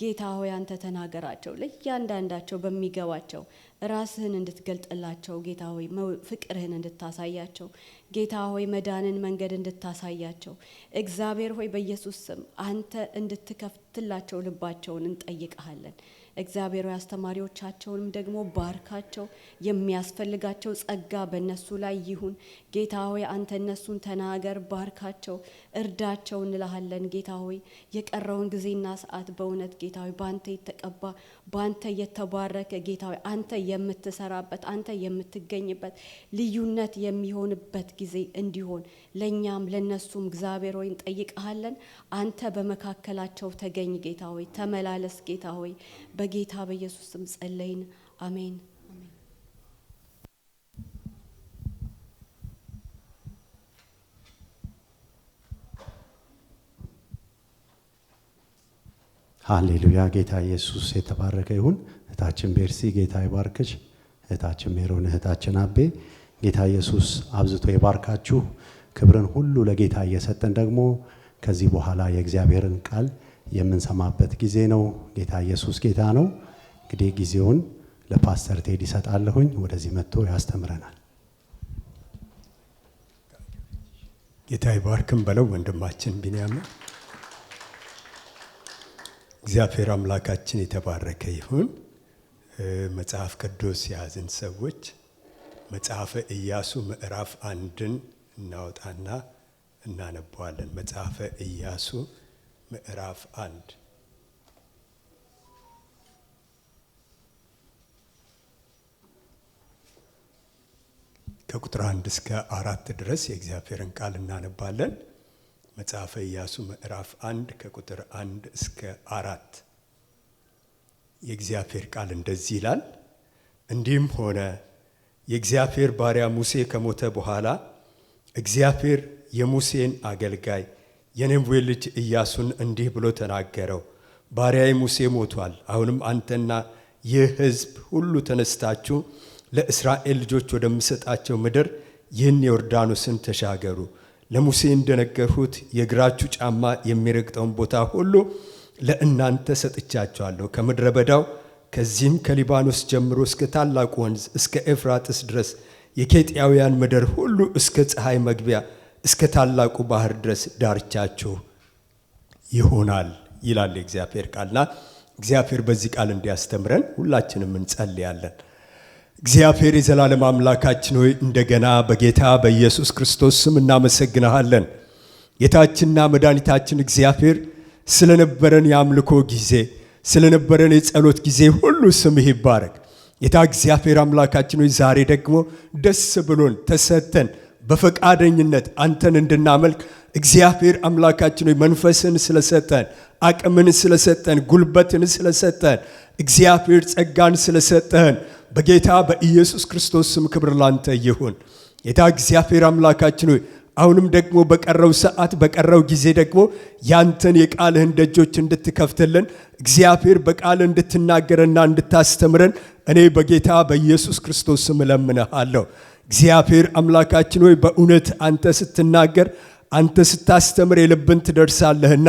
ጌታ ሆይ አንተ ተናገራቸው፣ ለእያንዳንዳቸው በሚገባቸው ራስህን እንድትገልጥላቸው ጌታ ሆይ ፍቅርህን እንድታሳያቸው ጌታ ሆይ መዳንን መንገድ እንድታሳያቸው እግዚአብሔር ሆይ በኢየሱስ ስም አንተ እንድትከፍትላቸው ልባቸውን እንጠይቀሃለን። እግዚአብሔር ሆይ አስተማሪዎቻቸውንም ደግሞ ባርካቸው፣ የሚያስፈልጋቸው ጸጋ በእነሱ ላይ ይሁን። ጌታ ሆይ አንተ እነሱን ተናገር፣ ባርካቸው፣ እርዳቸው እንልሃለን። ጌታ ሆይ የቀረውን ጊዜና ሰዓት በእውነት ጌታ ሆይ በአንተ የተቀባ በአንተ የተባረከ ጌታ ሆይ አንተ የምትሰራበት አንተ የምትገኝበት ልዩነት የሚሆንበት ጊዜ እንዲሆን ለእኛም ለነሱም እግዚአብሔር ሆይ እንጠይቀሃለን። አንተ በመካከላቸው ተገኝ ጌታ ሆይ ተመላለስ ጌታ ሆይ በጌታ በኢየሱስ ስም ጸለይን። አሜን። ሃሌሉያ። ጌታ ኢየሱስ የተባረከ ይሁን። እህታችን ቤርሲ ጌታ ይባርክሽ። እህታችን ሜሮን፣ እህታችን አቤ ጌታ ኢየሱስ አብዝቶ ይባርካችሁ። ክብርን ሁሉ ለጌታ እየሰጠን ደግሞ ከዚህ በኋላ የእግዚአብሔርን ቃል የምንሰማበት ጊዜ ነው። ጌታ ኢየሱስ ጌታ ነው። እንግዲህ ጊዜውን ለፓስተር ቴዲ ሰጣለሁኝ። ወደዚህ መጥቶ ያስተምረናል። ጌታ ይባርክም በለው ወንድማችን ቢንያም። እግዚአብሔር አምላካችን የተባረከ ይሁን። መጽሐፍ ቅዱስ የያዝን ሰዎች መጽሐፈ ኢያሱ ምዕራፍ 1ን እናወጣና እናነባዋለን። መጽሐፈ ኢያሱ ምዕራፍ 1 ከቁጥር 1 እስከ 4 ድረስ የእግዚአብሔርን ቃል እናነባለን። መጽሐፈ ኢያሱ ምዕራፍ 1 ከቁጥር 1 እስከ 4 የእግዚአብሔር ቃል እንደዚህ ይላል። እንዲህም ሆነ የእግዚአብሔር ባሪያ ሙሴ ከሞተ በኋላ እግዚአብሔር የሙሴን አገልጋይ የነዌ ልጅ ኢያሱን እንዲህ ብሎ ተናገረው። ባሪያዬ ሙሴ ሞቷል። አሁንም አንተና ይህ ሕዝብ ሁሉ ተነስታችሁ ለእስራኤል ልጆች ወደምሰጣቸው ምድር ይህን ዮርዳኖስን ተሻገሩ። ለሙሴ እንደነገርሁት የእግራችሁ ጫማ የሚረግጠውን ቦታ ሁሉ ለእናንተ ሰጥቻችኋለሁ። ከምድረ በዳው ከዚህም ከሊባኖስ ጀምሮ እስከ ታላቁ ወንዝ እስከ ኤፍራጥስ ድረስ የኬጢያውያን ምድር ሁሉ እስከ ፀሐይ መግቢያ እስከ ታላቁ ባህር ድረስ ዳርቻችሁ ይሆናል ይላል የእግዚአብሔር ቃልና እግዚአብሔር በዚህ ቃል እንዲያስተምረን ሁላችንም እንጸልያለን። እግዚአብሔር የዘላለም አምላካችን ሆይ እንደገና በጌታ በኢየሱስ ክርስቶስ ስም እናመሰግናለን። ጌታችንና መድኃኒታችን እግዚአብሔር ስለነበረን የአምልኮ ጊዜ ስለነበረን የጸሎት ጊዜ ሁሉ ስምህ ይባረክ። ጌታ እግዚአብሔር አምላካችን ሆይ ዛሬ ደግሞ ደስ ብሎን ተሰተን በፈቃደኝነት አንተን እንድናመልክ እግዚአብሔር አምላካችን ሆይ መንፈስን ስለሰጠን አቅምን ስለሰጠን ጉልበትን ስለሰጠን እግዚአብሔር ጸጋን ስለሰጠን በጌታ በኢየሱስ ክርስቶስ ስም ክብር ላንተ ይሁን። ጌታ እግዚአብሔር አምላካችን ሆይ አሁንም ደግሞ በቀረው ሰዓት በቀረው ጊዜ ደግሞ ያንተን የቃልህን ደጆች እንድትከፍትልን እግዚአብሔር በቃልህ እንድትናገረና እንድታስተምረን እኔ በጌታ በኢየሱስ ክርስቶስ ስም እለምንሃለሁ። እግዚአብሔር አምላካችን ሆይ በእውነት አንተ ስትናገር አንተ ስታስተምር የልብን ትደርሳለህና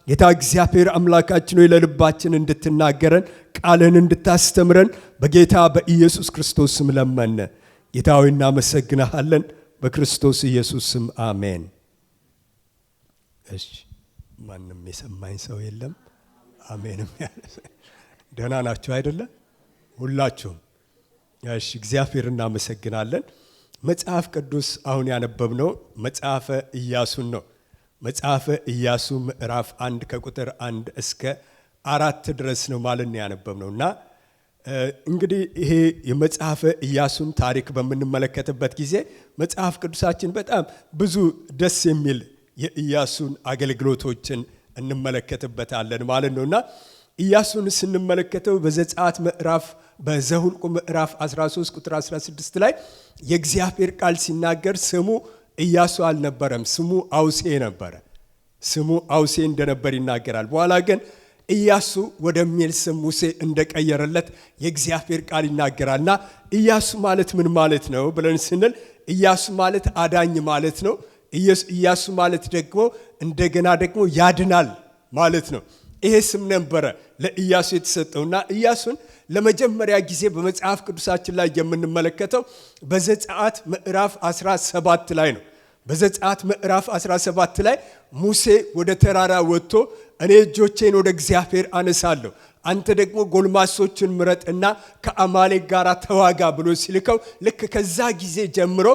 ጌታ እግዚአብሔር አምላካችን ሆይ ለልባችን እንድትናገረን ቃልህን እንድታስተምረን በጌታ በኢየሱስ ክርስቶስ ስም ለመነ። ጌታ ሆይ እናመሰግናለን። በክርስቶስ ኢየሱስ ስም አሜን። እሺ ማንም የሰማኝ ሰው የለም? አሜንም ያለ ደህና ናችሁ አይደለ? ሁላችሁም? እሺ እግዚአብሔር እናመሰግናለን። መጽሐፍ ቅዱስ አሁን ያነበብነው መጽሐፈ ኢያሱን ነው። መጽሐፈ ኢያሱ ምዕራፍ 1 ከቁጥር 1 እስከ 4 ድረስ ነው ማለት ነው ያነበብነውና እንግዲህ ይሄ የመጽሐፈ ኢያሱን ታሪክ በምንመለከትበት ጊዜ መጽሐፍ ቅዱሳችን በጣም ብዙ ደስ የሚል የኢያሱን አገልግሎቶችን እንመለከትበታለን ማለት ነውና ኢያሱን ስንመለከተው በዘጸአት ምዕራፍ በዘኍልቍ ምዕራፍ 13 ቁጥር 16 ላይ የእግዚአብሔር ቃል ሲናገር ስሙ ኢያሱ አልነበረም፣ ስሙ አውሴ ነበረ። ስሙ አውሴ እንደነበር ይናገራል። በኋላ ግን ኢያሱ ወደሚል ስም ሙሴ እንደቀየረለት የእግዚአብሔር ቃል ይናገራልና ኢያሱ ማለት ምን ማለት ነው ብለን ስንል ኢያሱ ማለት አዳኝ ማለት ነው። ኢያሱ ማለት ደግሞ እንደገና ደግሞ ያድናል ማለት ነው። ይሄ ስም ነበረ ለኢያሱ የተሰጠውና ኢያሱን ለመጀመሪያ ጊዜ በመጽሐፍ ቅዱሳችን ላይ የምንመለከተው በዘጸአት ምዕራፍ 17 ላይ ነው። በዘጸአት ምዕራፍ 17 ላይ ሙሴ ወደ ተራራ ወጥቶ እኔ እጆቼን ወደ እግዚአብሔር አነሳለሁ አንተ ደግሞ ጎልማሶችን ምረጥና ከአማሌቅ ጋር ተዋጋ ብሎ ሲልከው ልክ ከዛ ጊዜ ጀምሮ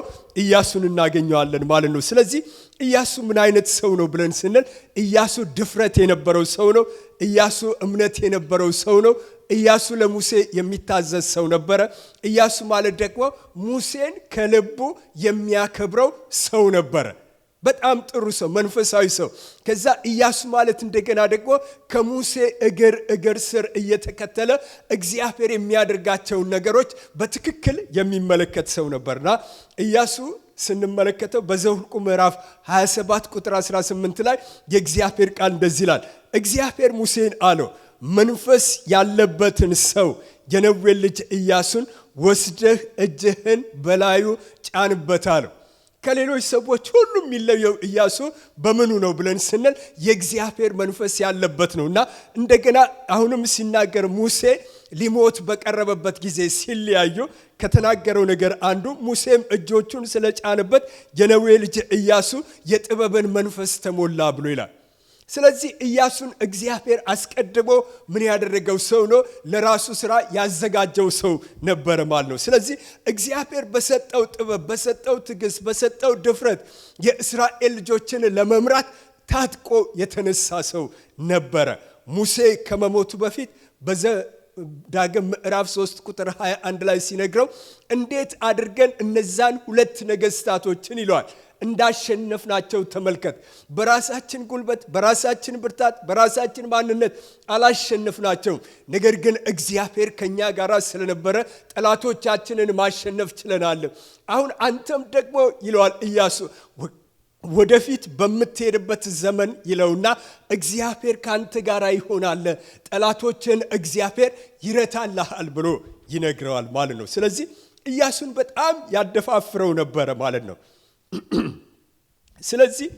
ኢያሱን እናገኘዋለን ማለት ነው። ስለዚህ ኢያሱ ምን አይነት ሰው ነው ብለን ስንል ኢያሱ ድፍረት የነበረው ሰው ነው። ኢያሱ እምነት የነበረው ሰው ነው። ኢያሱ ለሙሴ የሚታዘዝ ሰው ነበረ። ኢያሱ ማለት ደግሞ ሙሴን ከልቡ የሚያከብረው ሰው ነበረ። በጣም ጥሩ ሰው፣ መንፈሳዊ ሰው። ከዛ ኢያሱ ማለት እንደገና ደግሞ ከሙሴ እግር ስር እየተከተለ እግዚአብሔር የሚያደርጋቸውን ነገሮች በትክክል የሚመለከት ሰው ነበርና ኢያሱ ስንመለከተው በዘኍልቍ ምዕራፍ 27 ቁጥር 18 ላይ የእግዚአብሔር ቃል እንደዚህ ይላል። እግዚአብሔር ሙሴን አለው መንፈስ ያለበትን ሰው የነዌን ልጅ ኢያሱን ወስደህ እጅህን በላዩ ጫንበት አለው። ከሌሎች ሰዎች ሁሉ የሚለየው ኢያሱ በምኑ ነው ብለን ስንል የእግዚአብሔር መንፈስ ያለበት ነውና እንደገና አሁንም ሲናገር ሙሴ ሊሞት በቀረበበት ጊዜ ሲለያዩ ከተናገረው ነገር አንዱ ሙሴም እጆቹን ስለጫነበት የነዌ ልጅ ኢያሱ የጥበብን መንፈስ ተሞላ ብሎ ይላል። ስለዚህ ኢያሱን እግዚአብሔር አስቀድሞ ምን ያደረገው ሰው ነው? ለራሱ ስራ ያዘጋጀው ሰው ነበር ማለት ነው። ስለዚህ እግዚአብሔር በሰጠው ጥበብ፣ በሰጠው ትዕግስት፣ በሰጠው ድፍረት የእስራኤል ልጆችን ለመምራት ታጥቆ የተነሳ ሰው ነበረ። ሙሴ ከመሞቱ በፊት ዳግም ምዕራፍ 3 ቁጥር 21 ላይ ሲነግረው እንዴት አድርገን እነዛን ሁለት ነገስታቶችን ይለዋል እንዳሸነፍናቸው ተመልከት። በራሳችን ጉልበት፣ በራሳችን ብርታት፣ በራሳችን ማንነት አላሸነፍናቸውም። ነገር ግን እግዚአብሔር ከኛ ጋር ስለነበረ ጠላቶቻችንን ማሸነፍ ችለናል። አሁን አንተም ደግሞ ይለዋል ኢያሱ ወደፊት በምትሄድበት ዘመን ይለውና እግዚአብሔር ካንተ ጋር ይሆናል፣ ጠላቶችን እግዚአብሔር ይረታልሃል ብሎ ይነግረዋል ማለት ነው። ስለዚህ ኢያሱን በጣም ያደፋፍረው ነበረ ማለት ነው። ስለዚህ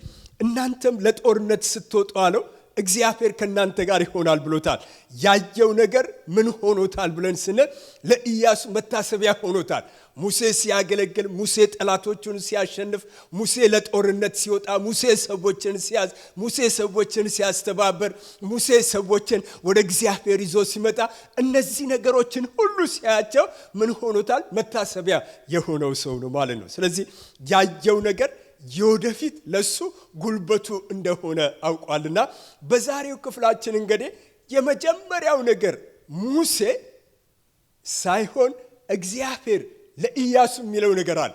እናንተም ለጦርነት ስትወጡ አለው እግዚአብሔር ከናንተ ጋር ይሆናል ብሎታል። ያየው ነገር ምን ሆኖታል ብለን ስንል ለኢያሱ መታሰቢያ ሆኖታል። ሙሴ ሲያገለግል፣ ሙሴ ጠላቶቹን ሲያሸንፍ፣ ሙሴ ለጦርነት ሲወጣ፣ ሙሴ ሰዎችን ሲያዝ፣ ሙሴ ሰዎችን ሲያስተባበር፣ ሙሴ ሰዎችን ወደ እግዚአብሔር ይዞ ሲመጣ እነዚህ ነገሮችን ሁሉ ሲያያቸው ምን ሆኖታል? መታሰቢያ የሆነው ሰው ነው ማለት ነው። ስለዚህ ያየው ነገር የወደፊት ለሱ ጉልበቱ እንደሆነ አውቋልና በዛሬው ክፍላችን እንግዲህ የመጀመሪያው ነገር ሙሴ ሳይሆን እግዚአብሔር ለኢያሱ የሚለው ነገር አለ።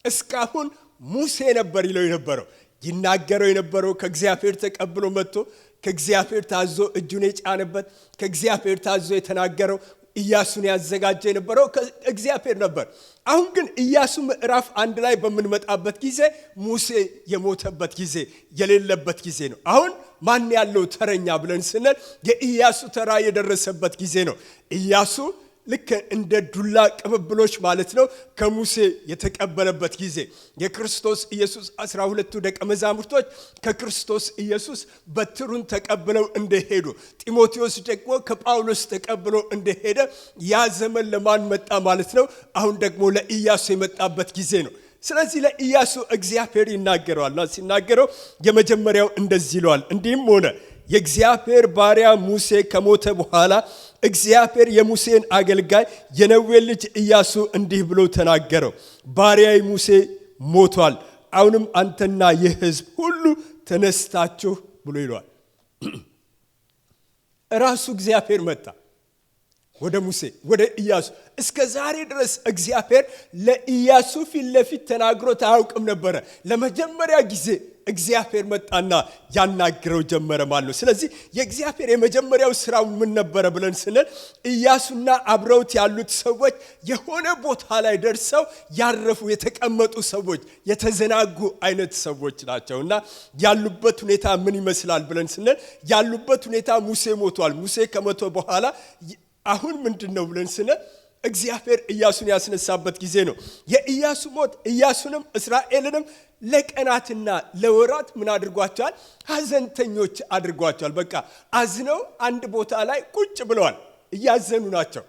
እስካሁን ሙሴ ነበር ይለው የነበረው፣ ይናገረው የነበረው ከእግዚአብሔር ተቀብሎ መጥቶ ከእግዚአብሔር ታዞ እጁን የጫነበት፣ ከእግዚአብሔር ታዞ የተናገረው፣ ኢያሱን ያዘጋጀ የነበረው እግዚአብሔር ነበር። አሁን ግን ኢያሱ ምዕራፍ 1 ላይ በምንመጣበት ጊዜ ሙሴ የሞተበት ጊዜ የሌለበት ጊዜ ነው። አሁን ማን ያለው ተረኛ ብለን ስንል የኢያሱ ተራ የደረሰበት ጊዜ ነው። ኢያሱ ልክ እንደ ዱላ ቅብብሎች ማለት ነው ከሙሴ የተቀበለበት ጊዜ። የክርስቶስ ኢየሱስ 12ቱ ደቀ መዛሙርቶች ከክርስቶስ ኢየሱስ በትሩን ተቀብለው እንደሄዱ፣ ጢሞቴዎስ ደግሞ ከጳውሎስ ተቀብሎ እንደሄደ ያ ዘመን ለማን መጣ ማለት ነው? አሁን ደግሞ ለኢያሱ የመጣበት ጊዜ ነው። ስለዚህ ለኢያሱ እግዚአብሔር ይናገረዋል። ሲናገረው የመጀመሪያው እንደዚህ ይለዋል፣ እንዲህም ሆነ የእግዚአብሔር ባሪያ ሙሴ ከሞተ በኋላ እግዚአብሔር የሙሴን አገልጋይ የነዌን ልጅ ኢያሱ እንዲህ ብሎ ተናገረው፣ ባሪያዬ ሙሴ ሞቷል። አሁንም አንተና ይህ ሕዝብ ሁሉ ተነስታችሁ ብሎ ይለዋል። ራሱ እግዚአብሔር መጣ ወደ ሙሴ፣ ወደ ኢያሱ። እስከ ዛሬ ድረስ እግዚአብሔር ለኢያሱ ፊት ለፊት ተናግሮት አያውቅም ነበረ። ለመጀመሪያ ጊዜ እግዚአብሔር መጣና ያናግረው ጀመረ ማለት ነው። ስለዚህ የእግዚአብሔር የመጀመሪያው ስራው ምን ነበረ ብለን ስንል ኢያሱና አብረውት ያሉት ሰዎች የሆነ ቦታ ላይ ደርሰው ያረፉ የተቀመጡ ሰዎች የተዘናጉ አይነት ሰዎች ናቸውና ያሉበት ሁኔታ ምን ይመስላል ብለን ስንል ያሉበት ሁኔታ ሙሴ ሞቷል። ሙሴ ከሞተ በኋላ አሁን ምንድነው ብለን ስንል እግዚአብሔር ኢያሱን ያስነሳበት ጊዜ ነው። የኢያሱ ሞት ኢያሱንም እስራኤልንም ለቀናትና ለወራት ምን አድርጓቸዋል? ሐዘንተኞች አድርጓቸዋል። በቃ አዝነው አንድ ቦታ ላይ ቁጭ ብለዋል። እያዘኑ ናቸው።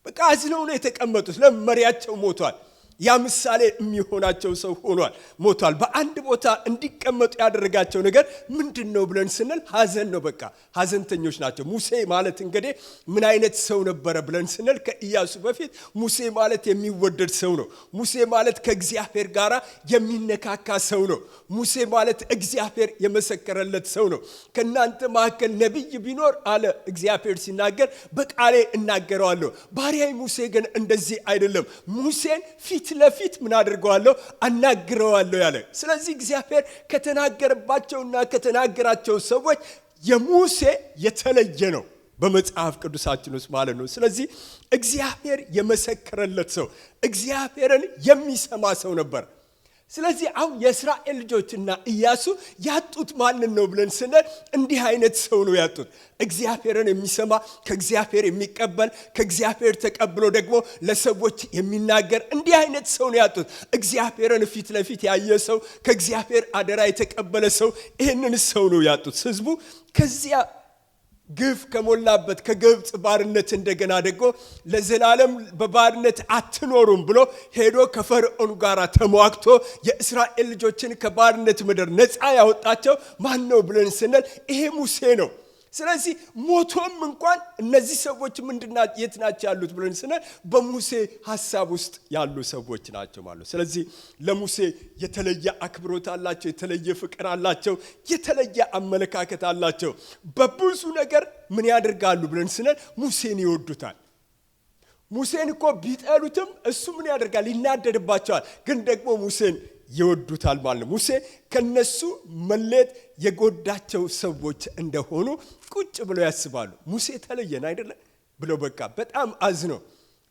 በቃ አዝነው ነው የተቀመጡት። ለመሪያቸው ሞቷል። ያ ምሳሌ የሚሆናቸው ሰው ሆኗል፣ ሞቷል። በአንድ ቦታ እንዲቀመጡ ያደረጋቸው ነገር ምንድነው ብለን ስንል ሐዘን ነው። በቃ ሐዘንተኞች ናቸው። ሙሴ ማለት እንግዲህ ምን አይነት ሰው ነበረ ብለን ስንል ከኢያሱ በፊት ሙሴ ማለት የሚወደድ ሰው ነው። ሙሴ ማለት ከእግዚአብሔር ጋር የሚነካካ ሰው ነው። ሙሴ ማለት እግዚአብሔር የመሰከረለት ሰው ነው። ከናንተ መካከል ነብይ ቢኖር አለ እግዚአብሔር ሲናገር በቃሌ እናገረዋለሁ። ባሪያዬ ሙሴ ግን እንደዚህ አይደለም። ሙሴን ፊት ለፊት ምን አድርገዋለሁ? አናግረዋለሁ ያለ። ስለዚህ እግዚአብሔር ከተናገረባቸውና ከተናገራቸው ሰዎች የሙሴ የተለየ ነው በመጽሐፍ ቅዱሳችን ውስጥ ማለት ነው። ስለዚህ እግዚአብሔር የመሰከረለት ሰው፣ እግዚአብሔርን የሚሰማ ሰው ነበር። ስለዚህ አሁን የእስራኤል ልጆችና ኢያሱ ያጡት ማንን ነው ብለን ስንል እንዲህ አይነት ሰው ነው ያጡት። እግዚአብሔርን የሚሰማ ከእግዚአብሔር የሚቀበል ከእግዚአብሔር ተቀብሎ ደግሞ ለሰዎች የሚናገር እንዲህ አይነት ሰው ነው ያጡት። እግዚአብሔርን ፊት ለፊት ያየ ሰው ከእግዚአብሔር አደራ የተቀበለ ሰው ይህንን ሰው ነው ያጡት። ህዝቡ ከዚያ ግፍ ከሞላበት ከግብጽ ባርነት እንደገና ደግሞ ለዘላለም በባርነት አትኖሩም ብሎ ሄዶ ከፈርዖን ጋር ተሟግቶ የእስራኤል ልጆችን ከባርነት ምድር ነፃ ያወጣቸው ማን ነው ብለን ስንል ይሄ ሙሴ ነው። ስለዚህ ሞቶም እንኳን እነዚህ ሰዎች ምንድናቸው የት ናቸው ያሉት ብለን ስንል በሙሴ ሐሳብ ውስጥ ያሉ ሰዎች ናቸው ማለት። ስለዚህ ለሙሴ የተለየ አክብሮት አላቸው፣ የተለየ ፍቅር አላቸው፣ የተለየ አመለካከት አላቸው። በብዙ ነገር ምን ያደርጋሉ ብለን ስንል ሙሴን ይወዱታል። ሙሴን እኮ ቢጠሉትም እሱ ምን ያደርጋል? ይናደድባቸዋል። ግን ደግሞ ሙሴን ይወዱታል ማለት ነው። ሙሴ ከነሱ መለየት የጎዳቸው ሰዎች እንደሆኑ ቁጭ ብለው ያስባሉ። ሙሴ ተለየን አይደለ ብለው በቃ በጣም አዝነው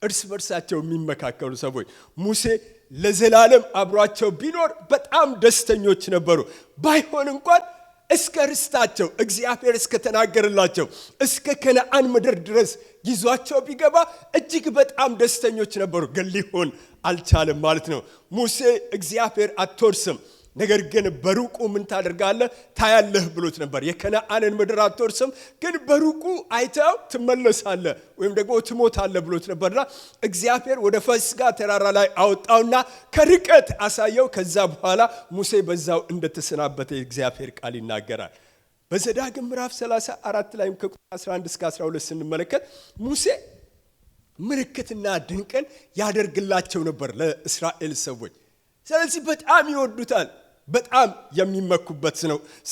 እርስ በርሳቸው የሚመካከሉ ሰዎች። ሙሴ ለዘላለም አብሯቸው ቢኖር በጣም ደስተኞች ነበሩ። ባይሆን እንኳን እስከ ርስታቸው እግዚአብሔር እስከ ተናገረላቸው እስከ ከነዓን ምድር ድረስ ይዟቸው ቢገባ እጅግ በጣም ደስተኞች ነበሩ። ግን ሊሆን አልቻለም ማለት ነው። ሙሴ እግዚአብሔር አትወርስም፣ ነገር ግን በሩቁ ምን ታደርጋለህ? ታያለህ ብሎት ነበር። የከነዓንን ምድር አትወርስም፣ ግን በሩቁ አይተው ትመለሳለህ ወይም ደግሞ ትሞታለህ ብሎት ነበርና እግዚአብሔር ወደ ፈስጋ ተራራ ላይ አወጣውና ከርቀት አሳየው። ከዛ በኋላ ሙሴ በዛው እንደተሰናበተ የእግዚአብሔር ቃል ይናገራል። በዘዳግም ምዕራፍ 34 ላይ ከቁጥር 11 እስከ 12 ስንመለከት ሙሴ ምልክትና ድንቅን ያደርግላቸው ነበር ለእስራኤል ሰዎች። ስለዚህ በጣም ይወዱታል፣ በጣም የሚመኩበት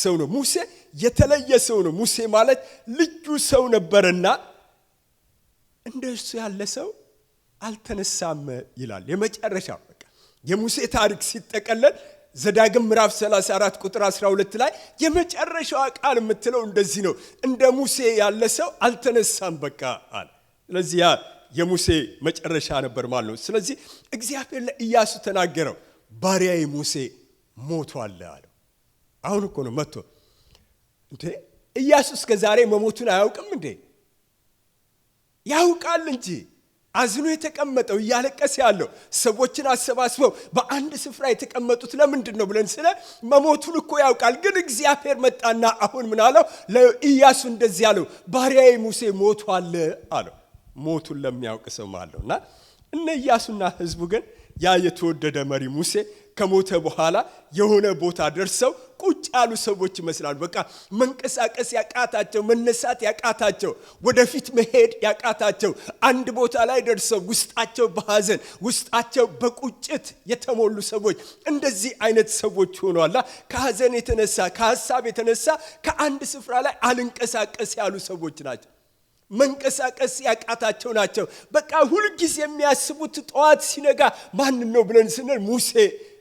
ሰው ነው። ሙሴ የተለየ ሰው ነው። ሙሴ ማለት ልዩ ሰው ነበርና እንደሱ ያለ ሰው አልተነሳም ይላል። የመጨረሻው በቃ የሙሴ ታሪክ ሲጠቀለል ዘዳግም ምዕራፍ 34 ቁጥር 12 ላይ የመጨረሻው ቃል የምትለው እንደዚህ ነው፣ እንደ ሙሴ ያለ ሰው አልተነሳም በቃ አለ። ስለዚህ ያ የሙሴ መጨረሻ ነበር ማለት ነው። ስለዚህ እግዚአብሔር ለኢያሱ ተናገረው፣ ባሪያዬ ሙሴ ሞቷል አለው። አሁን እኮ ነው መጥቶ እንዴ ኢያሱ እስከ ዛሬ መሞቱን አያውቅም እንዴ? ያውቃል እንጂ አዝኖ የተቀመጠው እያለቀሰ ያለው ሰዎችን አሰባስበው በአንድ ስፍራ የተቀመጡት ለምንድን ነው ብለን ስለ መሞቱን እኮ ያውቃል። ግን እግዚአብሔር መጣና አሁን ምን አለው? ለኢያሱ እንደዚህ አለው፣ ባሪያዬ ሙሴ ሞቷል አለው። ሞቱን ለሚያውቅ ሰው ማለውና እነ ኢያሱና ህዝቡ ግን ያ የተወደደ መሪ ሙሴ ከሞተ በኋላ የሆነ ቦታ ደርሰው ቁጭ ያሉ ሰዎች ይመስላሉ። በቃ መንቀሳቀስ ያቃታቸው፣ መነሳት ያቃታቸው፣ ወደፊት መሄድ ያቃታቸው አንድ ቦታ ላይ ደርሰው ውስጣቸው በሐዘን ውስጣቸው በቁጭት የተሞሉ ሰዎች እንደዚህ አይነት ሰዎች ሆነዋል። ከሐዘን የተነሳ ከሐሳብ የተነሳ ከአንድ ስፍራ ላይ አልንቀሳቀስ ያሉ ሰዎች ናቸው። መንቀሳቀስ ያቃታቸው ናቸው። በቃ ሁሉ ጊዜ የሚያስቡት ጠዋት ሲነጋ ማን ነው ብለን ስንል ሙሴ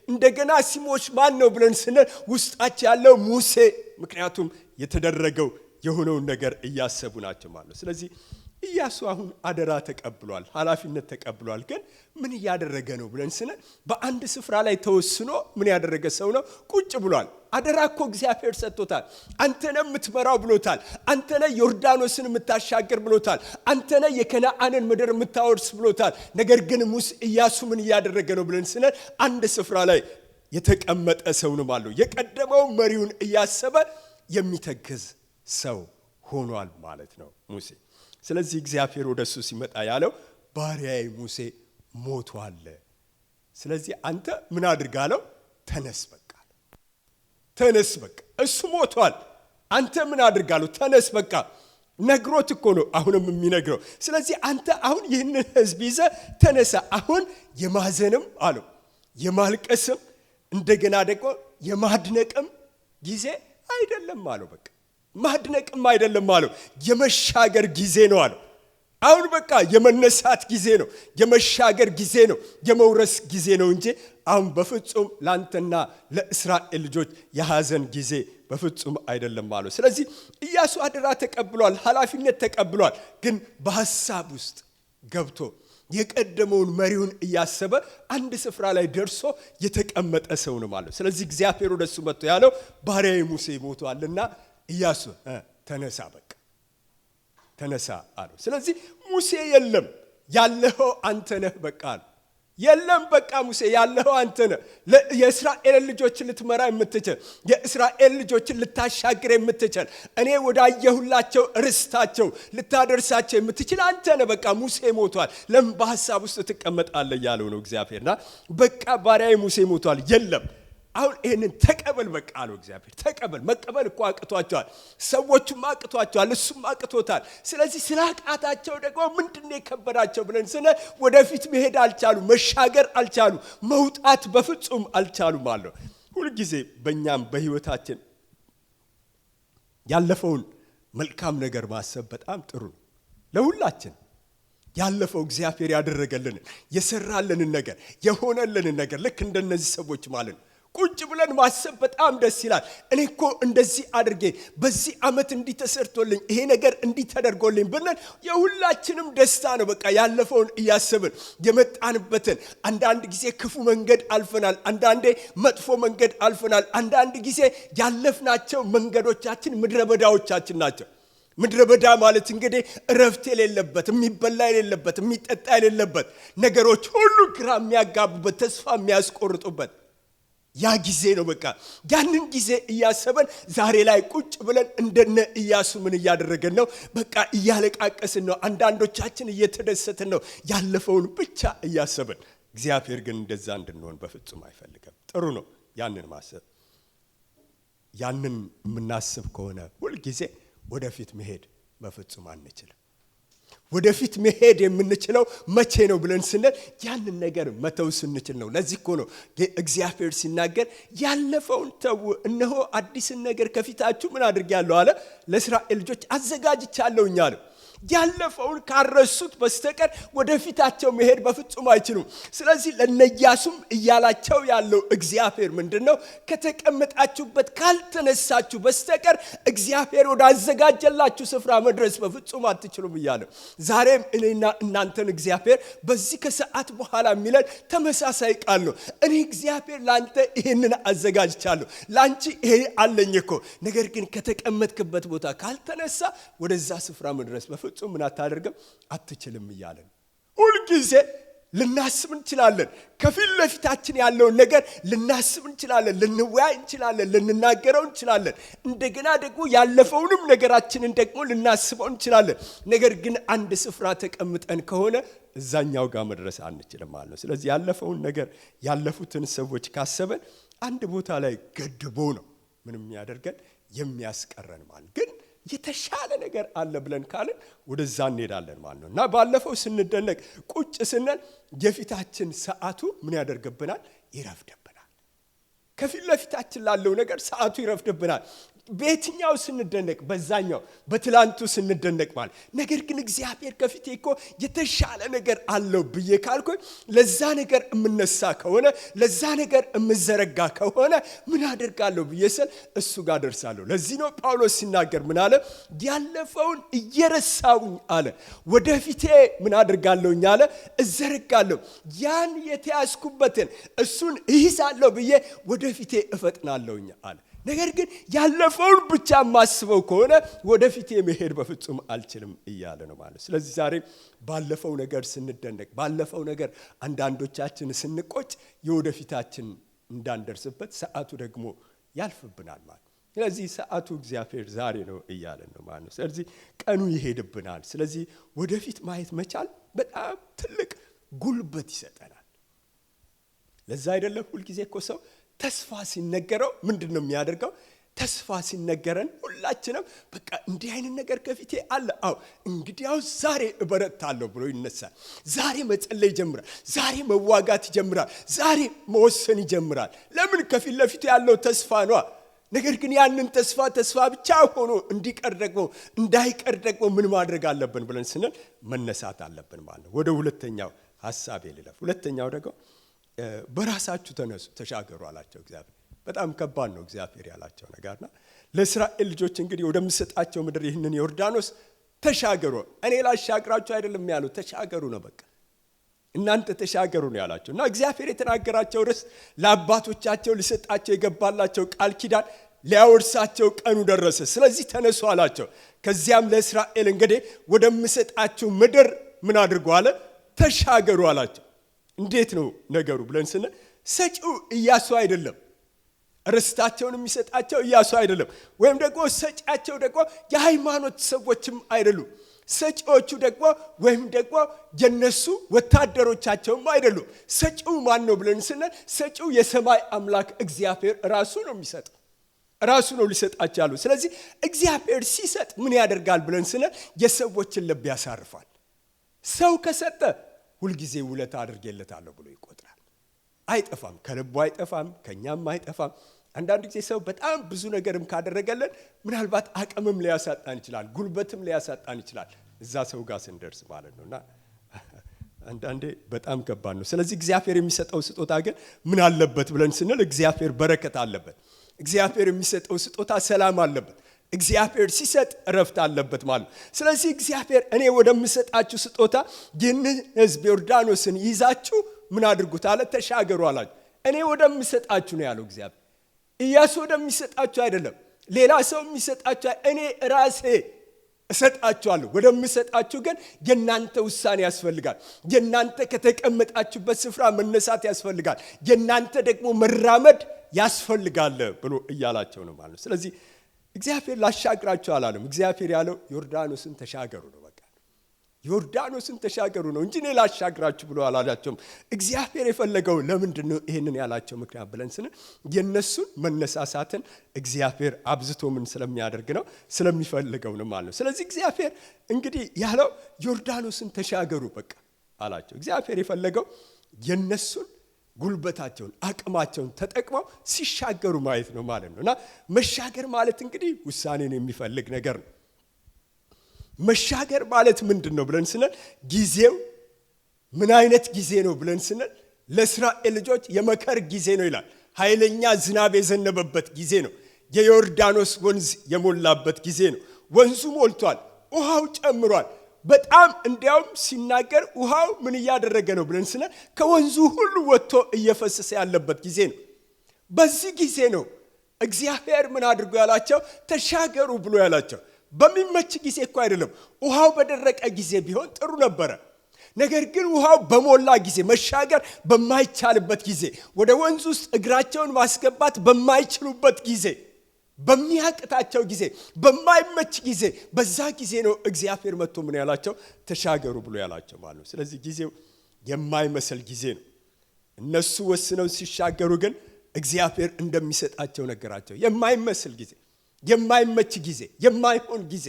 እንደገና ሲሞች ማን ነው ብለን ስንል ውስጣቸው ያለው ሙሴ ምክንያቱም የተደረገው የሆነውን ነገር እያሰቡ ናቸው ማለት ነው። ስለዚህ ኢያሱ አሁን አደራ ተቀብሏል፣ ኃላፊነት ተቀብሏል። ግን ምን እያደረገ ነው ብለን ስንል በአንድ ስፍራ ላይ ተወስኖ ምን ያደረገ ሰው ነው? ቁጭ ብሏል። አደራ እኮ እግዚአብሔር ሰጥቶታል። አንተ ነህ የምትመራው ብሎታል። አንተ ነህ ዮርዳኖስን የምታሻገር ብሎታል። አንተ ነህ የከነዓንን ምድር የምታወርስ ብሎታል። ነገር ግን ኢያሱ ምን እያደረገ ነው ብለን ስንል አንድ ስፍራ ላይ የተቀመጠ ሰው ነው ማለት ነው። የቀደመው መሪውን እያሰበ የሚተግዝ ሰው ሆኗል ማለት ነው ሙሴ። ስለዚህ እግዚአብሔር ወደሱ ሲመጣ ያለው ባሪያዬ ሙሴ ሞቷል። ስለዚህ አንተ ምን አድርጋለው? ተነስ በቃ። ተነስ በቃ። እሱ ሞቷል። አንተ ምን አድርጋለው? ተነስ በቃ። ነግሮት እኮ ነው አሁንም የሚነግረው። ስለዚህ አንተ አሁን ይህንን ህዝብ ይዘህ ተነሳ። አሁን የማዘንም አለው የማልቀስም እንደገና ደግሞ የማድነቅም ጊዜ አይደለም አለው። በቃ ማድነቅም አይደለም አለው። የመሻገር ጊዜ ነው አለው። አሁን በቃ የመነሳት ጊዜ ነው፣ የመሻገር ጊዜ ነው፣ የመውረስ ጊዜ ነው እንጂ አሁን በፍጹም ላንተና ለእስራኤል ልጆች የሐዘን ጊዜ በፍጹም አይደለም አለው። ስለዚህ ኢያሱ አደራ ተቀብሏል፣ ኃላፊነት ተቀብሏል። ግን በሐሳብ ውስጥ ገብቶ የቀደመውን መሪውን እያሰበ አንድ ስፍራ ላይ ደርሶ የተቀመጠ ሰው ነው ማለት። ስለዚህ እግዚአብሔር ወደሱ መጥቶ ያለው ባሪያዬ ሙሴ ሞቷልና ኢያሱ ተነሳ በቃ ተነሳ አለው። ስለዚህ ሙሴ የለም ያለኸው አንተ ነህ በቃ አለው። የለም በቃ ሙሴ ያለኸው አንተ ነህ። የእስራኤል ልጆችን ልትመራ የምትችል፣ የእስራኤል ልጆችን ልታሻግር የምትችል፣ እኔ ወዳየሁላቸው ርስታቸው ልታደርሳቸው የምትችል አንተ ነህ። በቃ ሙሴ ሞቷል። ለምን በሐሳብ ውስጥ ትቀመጣለህ ያለው ነው እግዚአብሔርና በቃ ባሪያዬ ሙሴ ሞቷል። የለም አሁን ይሄንን ተቀበል በቃ አለው እግዚአብሔር። ተቀበል። መቀበል እኮ አቅቷቸዋል፣ ሰዎቹም አቅቷቸዋል፣ እሱም አቅቶታል። ስለዚህ ስላቃታቸው ደግሞ ምንድነው የከበዳቸው ብለን ስለ ወደፊት መሄድ አልቻሉ፣ መሻገር አልቻሉ፣ መውጣት በፍጹም አልቻሉ ማለት ነው። ሁሉ ጊዜ በእኛም በህይወታችን ያለፈውን መልካም ነገር ማሰብ በጣም ጥሩ ነው ለሁላችን። ያለፈው እግዚአብሔር ያደረገልን የሰራልንን ነገር የሆነልንን ነገር ልክ እንደነዚህ ሰዎች ማለት ነው ቁጭ ብለን ማሰብ በጣም ደስ ይላል። እኔ እኮ እንደዚህ አድርጌ በዚህ አመት እንዲህ ተሰርቶልኝ ይሄ ነገር እንዲህ ተደርጎልኝ ብለን የሁላችንም ደስታ ነው። በቃ ያለፈውን እያሰብን የመጣንበትን አንዳንድ ጊዜ ክፉ መንገድ አልፈናል፣ አንዳንዴ መጥፎ መንገድ አልፈናል። አንዳንድ ጊዜ ያለፍናቸው መንገዶቻችን ምድረ በዳዎቻችን ናቸው። ምድረ በዳ ማለት እንግዲህ እረፍት የሌለበት፣ የሚበላ የሌለበት፣ የሚጠጣ የሌለበት ነገሮች ሁሉ ግራ የሚያጋቡበት፣ ተስፋ የሚያስቆርጡበት ያ ጊዜ ነው። በቃ ያንን ጊዜ እያሰበን ዛሬ ላይ ቁጭ ብለን እንደነ ኢያሱ ምን እያደረገን ነው? በቃ እያለቃቀስን ነው። አንዳንዶቻችን እየተደሰትን ነው ያለፈውን ብቻ እያሰብን። እግዚአብሔር ግን እንደዛ እንድንሆን በፍጹም አይፈልግም። ጥሩ ነው ያንን ማሰብ። ያንን የምናስብ ከሆነ ሁል ጊዜ ወደፊት መሄድ በፍጹም አንችልም። ወደፊት መሄድ የምንችለው መቼ ነው ብለን ስንል ያንን ነገር መተው ስንችል ነው። ለዚህ እኮ ነው እግዚአብሔር ሲናገር ያለፈውን ተው፣ እነሆ አዲስን ነገር ከፊታችሁ ምን አድርጌያለሁ አለ፣ ለእስራኤል ልጆች አዘጋጅቻለሁኝ አለ። ያለፈውን ካረሱት በስተቀር ወደፊታቸው መሄድ በፍጹም አይችሉም። ስለዚህ ለነያሱም እያላቸው ያለው እግዚአብሔር ምንድነው? ከተቀመጣችሁበት ካልተነሳችሁ በስተቀር እግዚአብሔር ወዳዘጋጀላችሁ ስፍራ መድረስ በፍጹም አትችሉም እያለ ዛሬም እኔና እናንተን እግዚአብሔር በዚህ ከሰዓት በኋላ የሚለን ተመሳሳይ ቃል ነው። እኔ እግዚአብሔር ላንተ ይሄንን አዘጋጅቻለሁ፣ ላንቺ ይሄ አለኝ እኮ። ነገር ግን ከተቀመጥክበት ቦታ ካልተነሳ ወደዛ ስፍራ መድረስ በፍጹም ምን አታደርግም አትችልም እያለን ሁሉ ጊዜ ልናስብ እንችላለን። ከፊት ለፊታችን ያለውን ነገር ልናስብ እንችላለን፣ ልንወያይ እንችላለን፣ ልንናገረው እንችላለን። እንደገና ደግሞ ያለፈውንም ነገራችንን ደግሞ ልናስበው እንችላለን። ነገር ግን አንድ ስፍራ ተቀምጠን ከሆነ እዛኛው ጋር መድረስ አንችልም ማለት ነው። ስለዚህ ያለፈውን ነገር ያለፉትን ሰዎች ካሰበን አንድ ቦታ ላይ ገድቦ ነው ምንም ያደርገን የሚያስቀረን ማለት ግን የተሻለ ነገር አለ ብለን ካለን ወደዛ እንሄዳለን ማለት ነው። እና ባለፈው ስንደነቅ ቁጭ ስንል የፊታችን ሰዓቱ ምን ያደርግብናል? ይረፍድብናል። ከፊት ለፊታችን ላለው ነገር ሰዓቱ ይረፍድብናል። በየትኛው ስንደነቅ በዛኛው በትላንቱ ስንደነቅ ማለት ነገር ግን እግዚአብሔር ከፊቴ እኮ የተሻለ ነገር አለው ብዬ ካልኩኝ ለዛ ነገር እምነሳ ከሆነ ለዛ ነገር እምዘረጋ ከሆነ ምን አደርጋለሁ ብዬ ስል እሱ ጋር ደርሳለሁ። ለዚህ ነው ጳውሎስ ሲናገር ምን አለ? ያለፈውን እየረሳውኝ አለ ወደፊቴ ምን አደርጋለሁኝ አለ እዘረጋለሁ። ያን የተያዝኩበትን እሱን እይዛለሁ ብዬ ወደፊቴ እፈጥናለሁኝ አለ። ነገር ግን ያለፈውን ብቻ ማስበው ከሆነ ወደፊት መሄድ በፍጹም አልችልም እያለ ነው ማለት። ስለዚህ ዛሬ ባለፈው ነገር ስንደነቅ ባለፈው ነገር አንዳንዶቻችን ስንቆጭ የወደፊታችን እንዳንደርስበት ሰዓቱ ደግሞ ያልፍብናል ማለት። ስለዚህ ሰዓቱ እግዚአብሔር ዛሬ ነው እያለ ነው ማለት። ስለዚህ ቀኑ ይሄድብናል። ስለዚህ ወደፊት ማየት መቻል በጣም ትልቅ ጉልበት ይሰጠናል። ለዛ አይደለም ሁሉ ጊዜ እኮ ሰው ተስፋ ሲነገረው ምንድነው የሚያደርገው? ተስፋ ሲነገረን ሁላችንም በቃ እንዲህ አይነት ነገር ከፊቴ አለ፣ አው እንግዲያው ዛሬ እበረታለሁ ብሎ ይነሳል። ዛሬ መጸለይ ይጀምራል። ዛሬ መዋጋት ይጀምራል። ዛሬ መወሰን ይጀምራል። ለምን? ከፊት ለፊቱ ያለው ተስፋ ነው። ነገር ግን ያንን ተስፋ ብቻ ሆኖ እንዲቀር ደግሞ እንዳይቀር ደግሞ ምን ማድረግ አለብን ብለን ስንል መነሳት አለብን ማለት ነው። ወደ ሁለተኛው ሐሳቤ ልለፍ። ሁለተኛው ደግሞ በራሳችሁ ተነሱ ተሻገሩ አላቸው እግዚአብሔር። በጣም ከባድ ነው እግዚአብሔር ያላቸው ነገርና ለእስራኤል ልጆች እንግዲህ ወደምሰጣቸው ምድር ይህንን ዮርዳኖስ ተሻገሩ። እኔ ላሻግራችሁ አይደለም ያለው፣ ተሻገሩ ነው በቃ እናንተ ተሻገሩ ነው ያላቸው። እና እግዚአብሔር የተናገራቸው ርስ ለአባቶቻቸው ሊሰጣቸው የገባላቸው ቃል ኪዳን ሊያወርሳቸው ቀኑ ደረሰ። ስለዚህ ተነሱ አላቸው። ከዚያም ለእስራኤል እንግዲህ ወደምሰጣችሁ ምድር ምን አድርጉ አለ? ተሻገሩ አላቸው። እንዴት ነው ነገሩ ብለን ስንል ሰጪው ኢያሱ አይደለም፣ ርስታቸውን የሚሰጣቸው ኢያሱ አይደለም፣ ወይም ደግሞ ሰጪያቸው ደግሞ የሃይማኖት ሰዎችም አይደሉም። ሰጪዎቹ ደግሞ ወይም ደግሞ የነሱ ወታደሮቻቸውም አይደሉም። ሰጪው ማን ነው ብለን ስንል ሰጪው የሰማይ አምላክ እግዚአብሔር ራሱ ነው የሚሰጠው፣ ራሱ ነው ሊሰጣቸው ያለው። ስለዚህ እግዚአብሔር ሲሰጥ ምን ያደርጋል ብለን ስንል የሰዎችን ልብ ያሳርፋል። ሰው ከሰጠ ሁልጊዜ ውለታ አድርጌለታለሁ ብሎ ይቆጥራል። አይጠፋም፣ ከልቡ አይጠፋም፣ ከኛም አይጠፋም። አንዳንድ ጊዜ ሰው በጣም ብዙ ነገርም ካደረገለን ምናልባት አቅምም ሊያሳጣን ይችላል፣ ጉልበትም ሊያሳጣን ይችላል እዛ ሰው ጋር ስንደርስ ማለት ነውና አንዳንዴ በጣም ከባድ ነው። ስለዚህ እግዚአብሔር የሚሰጠው ስጦታ ግን ምን አለበት ብለን ስንል እግዚአብሔር በረከት አለበት። እግዚአብሔር የሚሰጠው ስጦታ ሰላም አለበት። እግዚአብሔር ሲሰጥ እረፍት አለበት ማለት። ስለዚህ እግዚአብሔር እኔ ወደምሰጣችሁ ስጦታ ይህንን ሕዝብ ዮርዳኖስን ይዛችሁ ምን አድርጉት አለ? ተሻገሩ አላችሁ። እኔ ወደምሰጣችሁ ነው ያለው እግዚአብሔር። ኢያሱ ወደሚሰጣችሁ አይደለም፣ ሌላ ሰው የሚሰጣችሁ፣ እኔ ራሴ እሰጣችኋለሁ። ወደምሰጣችሁ ግን የናንተ ውሳኔ ያስፈልጋል። የናንተ ከተቀመጣችሁበት ስፍራ መነሳት ያስፈልጋል። የናንተ ደግሞ መራመድ ያስፈልጋል ብሎ እያላቸው ነው ማለት። ስለዚህ እግዚአብሔር ላሻግራችሁ አላለም። እግዚአብሔር ያለው ዮርዳኖስን ተሻገሩ ነው በቃ። ዮርዳኖስን ተሻገሩ ነው እንጂ እኔ ላሻግራችሁ ብሎ አላላቸውም። እግዚአብሔር የፈለገው ለምንድን ነው ይሄንን ያላቸው ምክንያት ብለን ስንል የነሱን መነሳሳትን እግዚአብሔር አብዝቶ ምን ስለሚያደርግ ነው? ስለሚፈልገው ነው ማለት ነው። ስለዚህ እግዚአብሔር እንግዲህ ያለው ዮርዳኖስን ተሻገሩ በቃ አላቸው። እግዚአብሔር የፈለገው የነሱን ጉልበታቸውን አቅማቸውን ተጠቅመው ሲሻገሩ ማየት ነው ማለት ነውና መሻገር ማለት እንግዲህ ውሳኔን የሚፈልግ ነገር ነው። መሻገር ማለት ምንድነው ብለን ስንል ጊዜው ምን አይነት ጊዜ ነው ብለን ስንል ለእስራኤል ልጆች የመከር ጊዜ ነው ይላል። ኃይለኛ ዝናብ የዘነበበት ጊዜ ነው። የዮርዳኖስ ወንዝ የሞላበት ጊዜ ነው። ወንዙ ሞልቷል፣ ውሃው ጨምሯል። በጣም እንዲያውም ሲናገር ውሃው ምን እያደረገ ነው ብለን ስንል ከወንዙ ሁሉ ወጥቶ እየፈሰሰ ያለበት ጊዜ ነው። በዚህ ጊዜ ነው እግዚአብሔር ምን አድርጎ ያላቸው? ተሻገሩ ብሎ ያላቸው። በሚመች ጊዜ እኮ አይደለም። ውሃው በደረቀ ጊዜ ቢሆን ጥሩ ነበረ። ነገር ግን ውሃው በሞላ ጊዜ፣ መሻገር በማይቻልበት ጊዜ፣ ወደ ወንዙ ውስጥ እግራቸውን ማስገባት በማይችሉበት ጊዜ፣ በሚያቅታቸው ጊዜ፣ በማይመች ጊዜ፣ በዛ ጊዜ ነው እግዚአብሔር መጥቶ ምን ያላቸው? ተሻገሩ ብሎ ያላቸው ማለት ነው። ስለዚህ ጊዜው የማይመስል ጊዜ ነው። እነሱ ወስነው ሲሻገሩ ግን እግዚአብሔር እንደሚሰጣቸው ነገራቸው። የማይመስል ጊዜ፣ የማይመች ጊዜ፣ የማይሆን ጊዜ፣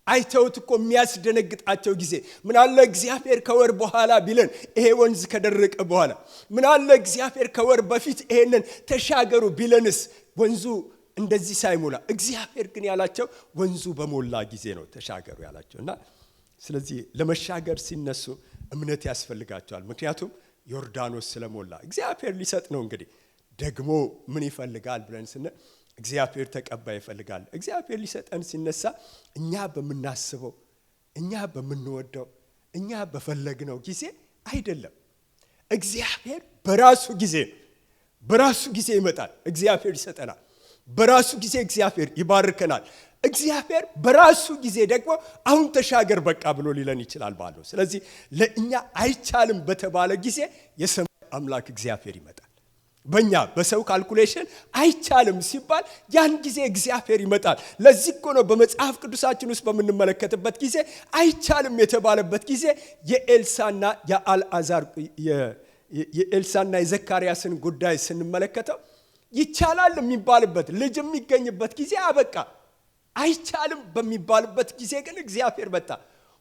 አይተውት እኮ የሚያስደነግጣቸው ጊዜ። ምን አለ እግዚአብሔር ከወር በኋላ ቢለን ይሄ ወንዝ ከደረቀ በኋላ፣ ምን አለ እግዚአብሔር ከወር በፊት ይሄንን ተሻገሩ ቢለንስ ወንዙ እንደዚህ ሳይሞላ እግዚአብሔር ግን ያላቸው ወንዙ በሞላ ጊዜ ነው ተሻገሩ ያላቸውና ስለዚህ ለመሻገር ሲነሱ እምነት ያስፈልጋቸዋል። ምክንያቱም ዮርዳኖስ ስለሞላ እግዚአብሔር ሊሰጥ ነው። እንግዲህ ደግሞ ምን ይፈልጋል ብለን ስንል እግዚአብሔር ተቀባይ ይፈልጋል። እግዚአብሔር ሊሰጠን ሲነሳ እኛ በመናስበው እኛ በመንወደው እኛ በፈለግነው ጊዜ አይደለም። እግዚአብሔር በራሱ ጊዜ ይመጣል። እግዚአብሔር ይሰጠናል። በራሱ ጊዜ እግዚአብሔር ይባርከናል። እግዚአብሔር በራሱ ጊዜ ደግሞ አሁን ተሻገር በቃ ብሎ ሊለን ይችላል ባለው። ስለዚህ ለእኛ አይቻልም በተባለ ጊዜ የሰማይ አምላክ እግዚአብሔር ይመጣል። በእኛ በሰው ካልኩሌሽን አይቻልም ሲባል ያን ጊዜ እግዚአብሔር ይመጣል። ለዚህ እኮ ነው በመጽሐፍ ቅዱሳችን ውስጥ በምንመለከትበት ጊዜ አይቻልም የተባለበት ጊዜ የኤልሳና የአልዓዛር የኤልሳና የዘካርያስን ጉዳይ ስንመለከተው ይቻላል የሚባልበት ልጅ የሚገኝበት ጊዜ አበቃ። አይቻልም በሚባልበት ጊዜ ግን እግዚአብሔር መጣ።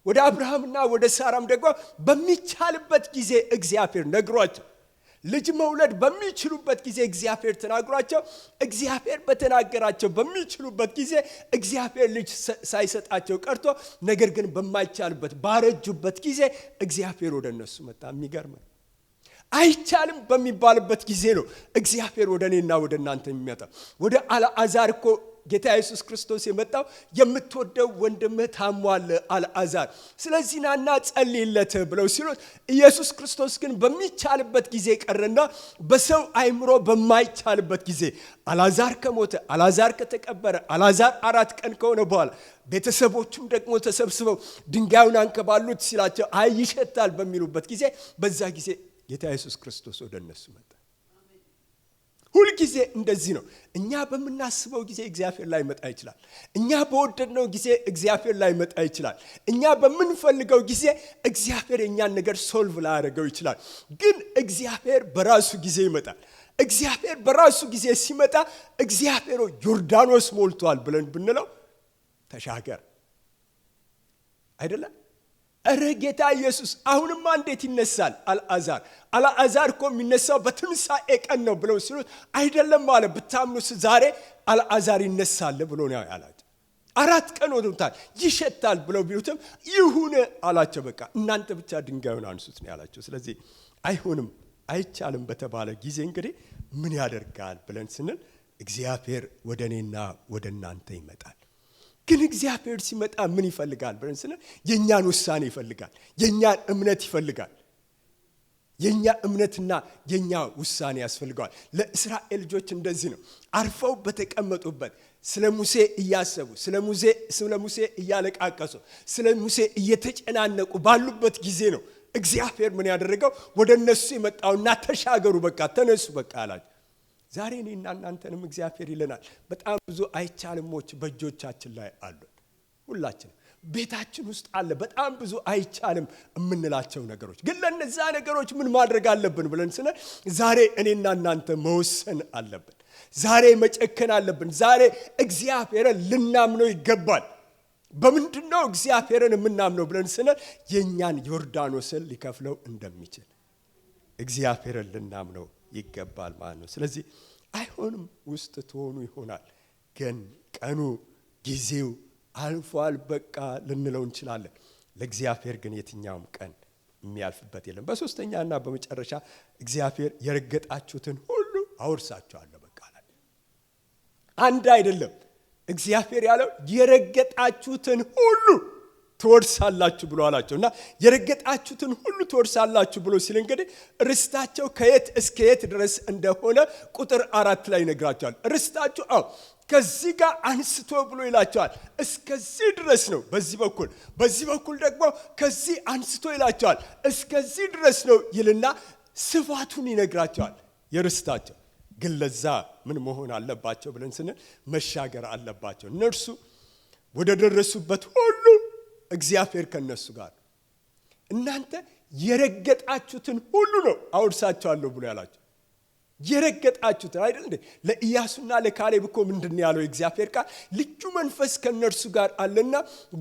ወደ አብርሃምና ወደ ሳራም ደግሞ በሚቻልበት ጊዜ እግዚአብሔር ነግሯቸው ልጅ መውለድ በሚችሉበት ጊዜ እግዚአብሔር ተናግሯቸው እግዚአብሔር በተናገራቸው በሚችሉበት ጊዜ እግዚአብሔር ልጅ ሳይሰጣቸው ቀርቶ ነገር ግን በማይቻልበት ባረጁበት ጊዜ እግዚአብሔር ወደ እነሱ መጣ። የሚገርም ነው። አይቻልም በሚባልበት ጊዜ ነው እግዚአብሔር ወደ እኔና ወደ እናንተ የሚመጣው። ወደ አልዓዛር እኮ ጌታ ኢየሱስ ክርስቶስ የመጣው የምትወደው ወንድምህ ታሟል አልዓዛር፣ ስለዚህ ናና ጸልይለት ብለው ሲሉት ኢየሱስ ክርስቶስ ግን በሚቻልበት ጊዜ ቀረና በሰው አይምሮ በማይቻልበት ጊዜ አልዓዛር ከሞተ አልዓዛር ከተቀበረ አልዓዛር 4 ቀን ከሆነ በኋላ ቤተሰቦቹም ደግሞ ተሰብስበው ድንጋዩን አንከባሉት ሲላቸው አይ ይሸታል በሚሉበት ጊዜ በዛ ጊዜ ጌታ ኢየሱስ ክርስቶስ ወደ እነሱ መጣ። ሁሉ ጊዜ እንደዚህ ነው። እኛ በመናስበው ጊዜ እግዚአብሔር ላይ መጣ ይችላል። እኛ በወደድነው ጊዜ እግዚአብሔር ላይ መጣ ይችላል። እኛ በመንፈልገው ጊዜ እግዚአብሔር የኛን ነገር ሶልቭ ላያደርገው ይችላል። ግን እግዚአብሔር በራሱ ጊዜ ይመጣል። እግዚአብሔር በራሱ ጊዜ ሲመጣ እግዚአብሔር ዮርዳኖስ ሞልቷል ብለን ብንለው ተሻገር አይደለም። እረ ጌታ ኢየሱስ አሁንማ እንዴት ይነሳል አልዓዛር እኮ የሚነሳው በትንሣኤ ቀን ነው ብለው ሲሉት አይደለም ማለት ብታምኑስ ዛሬ አልዓዛር ይነሳል ብሎ ነው ያላቸው። 4 ቀን ሆኖታል ይሸታል ብለው ቢሉትም ይሁን አላቸው። በቃ እናንተ ብቻ ድንጋዩን አንሱት ነው ያላቸው። ስለዚህ አይሆንም አይቻልም በተባለ ጊዜ እንግዲህ ምን ያደርጋል ብለን ስንል እግዚአብሔር ወደ እኔና ወደ እናንተ ይመጣል። ግን እግዚአብሔር ሲመጣ ምን ይፈልጋል ብለን ስንል የኛን ውሳኔ ይፈልጋል። የኛን እምነት ይፈልጋል። የኛ እምነትና የኛ ውሳኔ ያስፈልጋል። ለእስራኤል ልጆች እንደዚህ ነው። አርፈው በተቀመጡበት ስለ ሙሴ እያሰቡ ስለ ሙሴ እያለቃቀሱ ስለ ሙሴ እየተጨናነቁ ባሉበት ጊዜ ነው እግዚአብሔር ምን ያደረገው ወደ እነሱ የመጣውና ተሻገሩ በቃ ተነሱ በቃ አላቸው። ዛሬ እኔና እናንተንም እግዚአብሔር ይለናል። በጣም ብዙ አይቻልሞች በእጆቻችን ላይ አሉ። ሁላችን ቤታችን ውስጥ አለ በጣም ብዙ አይቻልም የምንላቸው ነገሮች። ግን ለነዛ ነገሮች ምን ማድረግ አለብን ብለን ስንል ዛሬ እኔና እናንተ መወሰን አለብን። ዛሬ መጨከን አለብን። ዛሬ እግዚአብሔርን ልናምነው ይገባል። በምንድነው እግዚአብሔርን የምናምነው ብለን ስንል የኛን ዮርዳኖስን ሊከፍለው እንደሚችል እግዚአብሔርን ልናምነው ይገባል ማለት ነው። ስለዚህ አይሆንም ውስጥ ትሆኑ ይሆናል። ግን ቀኑ ጊዜው አልፏል በቃ ልንለው እንችላለን። ለእግዚአብሔር ግን የትኛውም ቀን የሚያልፍበት የለም። በሶስተኛና በመጨረሻ እግዚአብሔር የረገጣችሁትን ሁሉ አወርሳችኋለሁ በቃ አለ። አንድ አይደለም እግዚአብሔር ያለው የረገጣችሁትን ሁሉ ትወርሳላችሁ ብሎ አላቸውና የረገጣችሁትን ሁሉ ትወርሳላችሁ ብሎ ሲል እንግዲህ ርስታቸው ከየት እስከ የት ድረስ እንደሆነ ቁጥር 4 ላይ ነግራቸዋል። ርስታችሁ ከዚህ ጋር አንስቶ ብሎ ይላቸዋል። እስከዚህ ድረስ ነው በዚህ በኩል ደግሞ ከዚህ አንስቶ ይላቸዋል እስከዚህ ድረስ ነው ይልና ስፋቱን ይነግራቸዋል። የርስታቸው ግን ለዛ ምን መሆን አለባቸው ብለን ስንል መሻገር አለባቸው። እነርሱ ወደ ደረሱበት ሁሉ እግዚአብሔር ከነሱ ጋር እናንተ የረገጣችሁትን ሁሉ ነው አውርሳቸዋለሁ ብሎ ያላቸው። የረገጣችሁትን አይደል እንዴ? ለኢያሱና ለካሌብ እኮ ምንድነው ያለው እግዚአብሔር ቃል? ልጁ መንፈስ ከነርሱ ጋር አለና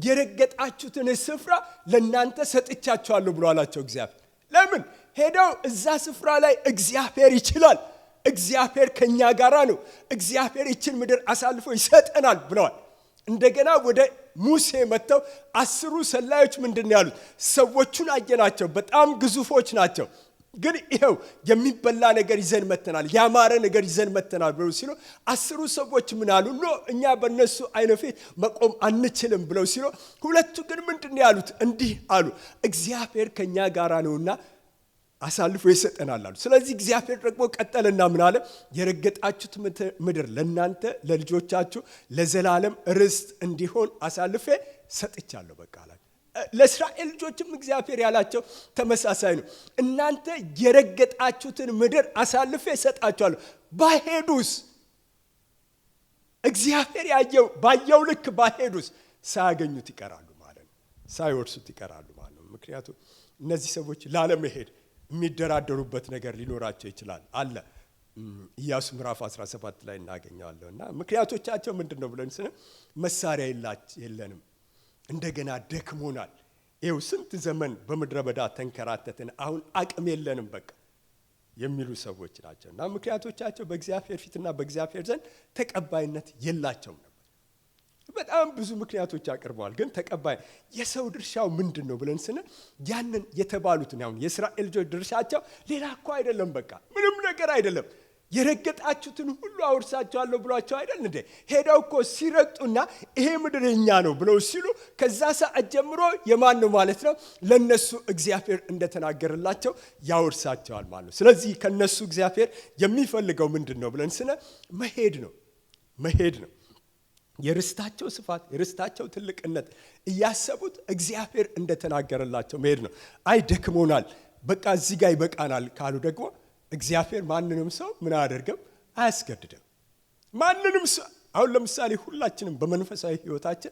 የረገጣችሁትን ስፍራ ለናንተ ሰጥቻቸዋለሁ ብሎ አላቸው እግዚአብሔር። ለምን ሄደው እዛ ስፍራ ላይ እግዚአብሔር ይችላል እግዚአብሔር ከኛ ጋራ ነው፣ እግዚአብሔር ይችን ምድር አሳልፎ ይሰጠናል ብለዋል። እንደገና ወደ ሙሴ መጥተው 10 ሰላዮች ምንድን ያሉት? ሰዎቹን አየናቸው፣ በጣም ግዙፎች ናቸው፣ ግን ይሄው የሚበላ ነገር ይዘን መተናል፣ ያማረ ነገር ይዘን መተናል ብለው ሲሉ 10 ሰዎች ምን አሉ? ኖ እኛ በእነሱ አይነ ፊት መቆም አንችልም ብለው ሲሉ 2 ግን ምንድን ያሉት? እንዲህ አሉ፣ እግዚአብሔር ከኛ ጋራ ነውና አሳልፎ ይሰጠናል አሉ። ስለዚህ እግዚአብሔር ደግሞ ቀጠለና ምን አለ? የረገጣችሁት ምድር ለእናንተ ለልጆቻችሁ ለዘላለም ርስት እንዲሆን አሳልፌ ሰጥቻለሁ በቃ አለ። ለእስራኤል ልጆችም እግዚአብሔር ያላቸው ተመሳሳይ ነው። እናንተ የረገጣችሁትን ምድር አሳልፌ ሰጣችኋለሁ። ባሄዱስ እግዚአብሔር ባየው ልክ ባሄዱስ ሳያገኙት ይቀራሉ ማለት ነው፣ ሳይወርሱት ይቀራሉ ማለት ነው። ምክንያቱም እነዚህ ሰዎች ላለመሄድ የሚደራደሩበት ነገር ሊኖራቸው ይችላል አለ። ኢያሱ ምዕራፍ 17 ላይ እናገኘዋለንና ምክንያቶቻቸው ምንድነው ብለን ስነ መሳሪያ የለንም፣ እንደገና ደክሞናል፣ ይሄው ስንት ዘመን በመድረ በዳ ተንከራተትን፣ አሁን አቅም የለንም በቃ የሚሉ ሰዎች ናቸውና ምክንያቶቻቸው በእግዚአብሔር ፊትና በእግዚአብሔር ዘንድ ተቀባይነት የላቸውም ነበር። በጣም ብዙ ምክንያቶች አቀርበዋል፣ ግን ተቀባይ የሰው ድርሻው ምንድነው ብለን ስነ ያንን የተባሉትን አሁን የእስራኤል ልጆች ድርሻቸው ሌላ እኮ አይደለም፣ በቃ ምንም ነገር አይደለም። የረገጣችሁትን ሁሉ አወርሳችኋለሁ ብሏቸው አይደል እንዴ? ሄደው እኮ ሲረግጡና ይሄ ምድር የኛ ነው ብለው ሲሉ ከዛ ሰዓት ጀምሮ የማን ነው ማለት ነው? ለነሱ እግዚአብሔር እንደተናገረላቸው ያወርሳቸዋል ማለት ነው። ስለዚህ ከነሱ እግዚአብሔር የሚፈልገው ምንድነው ብለን ስነ መሄድ ነው። የርስታቸው ስፋት፣ የርስታቸው ትልቅነት እያሰቡት እግዚአብሔር እንደተናገረላቸው መሄድ ነው። አይ ደክሞናል፣ በቃ እዚህ ጋር ይበቃናል ካሉ ደግሞ እግዚአብሔር ማንንም ሰው ምን አያደርግም? አያስገድድም። ማንንም ሰው አሁን ለምሳሌ ሁላችንም በመንፈሳዊ ህይወታችን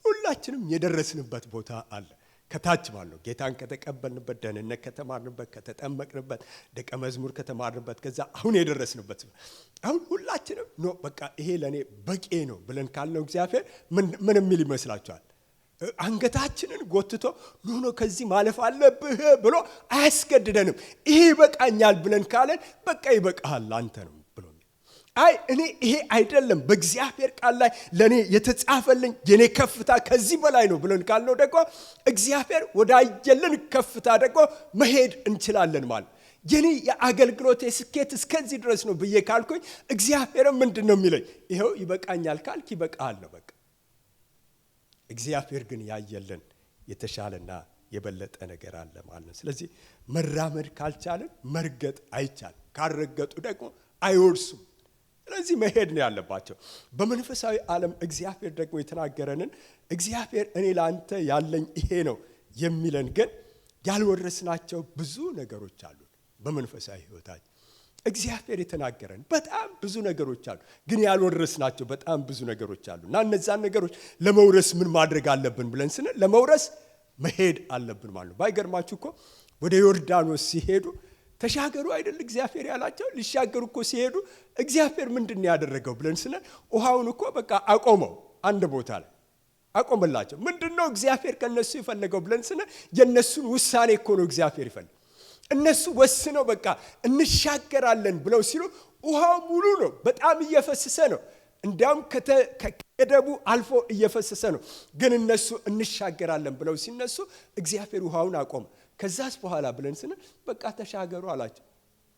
ሁላችንም የደረስንበት ቦታ አለ። ከታች ማለት ነው ጌታን ከተቀበልንበት፣ ደህንነት ከተማርንበት፣ ከተጠመቅንበት፣ ደቀ መዝሙር ከተማርንበት፣ ከዛ አሁን የደረስንበት አሁን ሁላችንም ነው በቃ ይሄ ለኔ በቂ ነው ብለን ካልነው እግዚአብሔር ምን የሚል ይመስላችኋል? አንገታችንን ጎትቶ ኖ ከዚህ ማለፍ አለብህ ብሎ አያስገድደንም። ይሄ ይበቃኛል ብለን ካለን በቃ ይበቃሃል አንተ ነው ብሎ አይ እኔ ይሄ አይደለም በእግዚአብሔር ቃል ላይ ለኔ የተጻፈልኝ የኔ ከፍታ ከዚህ በላይ ነው ብለን ካልነው ደግሞ እግዚአብሔር ወዳየልን ከፍታ ደግሞ መሄድ እንችላለን ማለት። የኔ የአገልግሎት ስኬት እስከዚህ ድረስ ነው ብዬ ካልኩኝ እግዚአብሔር ምንድነው የሚለኝ? ይሄው ይበቃኛል ካልክ ይበቃሃል ነው በቃ። እግዚአብሔር ግን ያየልን የተሻለና የበለጠ ነገር አለ ማለት ነው። ስለዚህ መራመድ ካልቻለን መርገጥ አይቻልም፣ ካልረገጡ ደግሞ አይወርሱም። ስለዚህ መሄድ ነው ያለባቸው። በመንፈሳዊ ዓለም እግዚአብሔር ደግሞ የተናገረንን እግዚአብሔር እኔ ላንተ ያለኝ ይሄ ነው የሚለን ግን ያልወረስናቸው ብዙ ነገሮች አሉ። በመንፈሳዊ ህይወታችን እግዚአብሔር የተናገረን በጣም ብዙ ነገሮች አሉ፣ ግን ያልወረስናቸው በጣም ብዙ ነገሮች አሉ። እና እነዛን ነገሮች ለመውረስ ምን ማድረግ አለብን ብለን ስንል ለመውረስ መሄድ አለብን ማለት ነው። ባይገርማችሁ እኮ ወደ ዮርዳኖስ ሲሄዱ ተሻገሩ አይደል እግዚአብሔር ያላቸው? ሊሻገሩ እኮ ሲሄዱ እግዚአብሔር ምንድን ነው ያደረገው ብለን ስንል ውሃውን እኮ በቃ አቆመው፣ አንድ ቦታ ላይ አቆመላቸው። ምንድነው እግዚአብሔር ከነሱ የፈለገው ብለን ስንል የነሱን ውሳኔ እኮ ነው እግዚአብሔር ይፈልጋል። እነሱ ወስነው በቃ እንሻገራለን ብለው ሲሉ ውሃው ሙሉ ነው፣ በጣም እየፈሰሰ ነው፣ እንዲያውም ከገደቡ አልፎ እየፈሰሰ ነው። ግን እነሱ እንሻገራለን ብለው ሲነሱ እግዚአብሔር ውሃውን አቆመ። ከዛስ በኋላ ብለን ስንል በቃ ተሻገሩ አላቸው።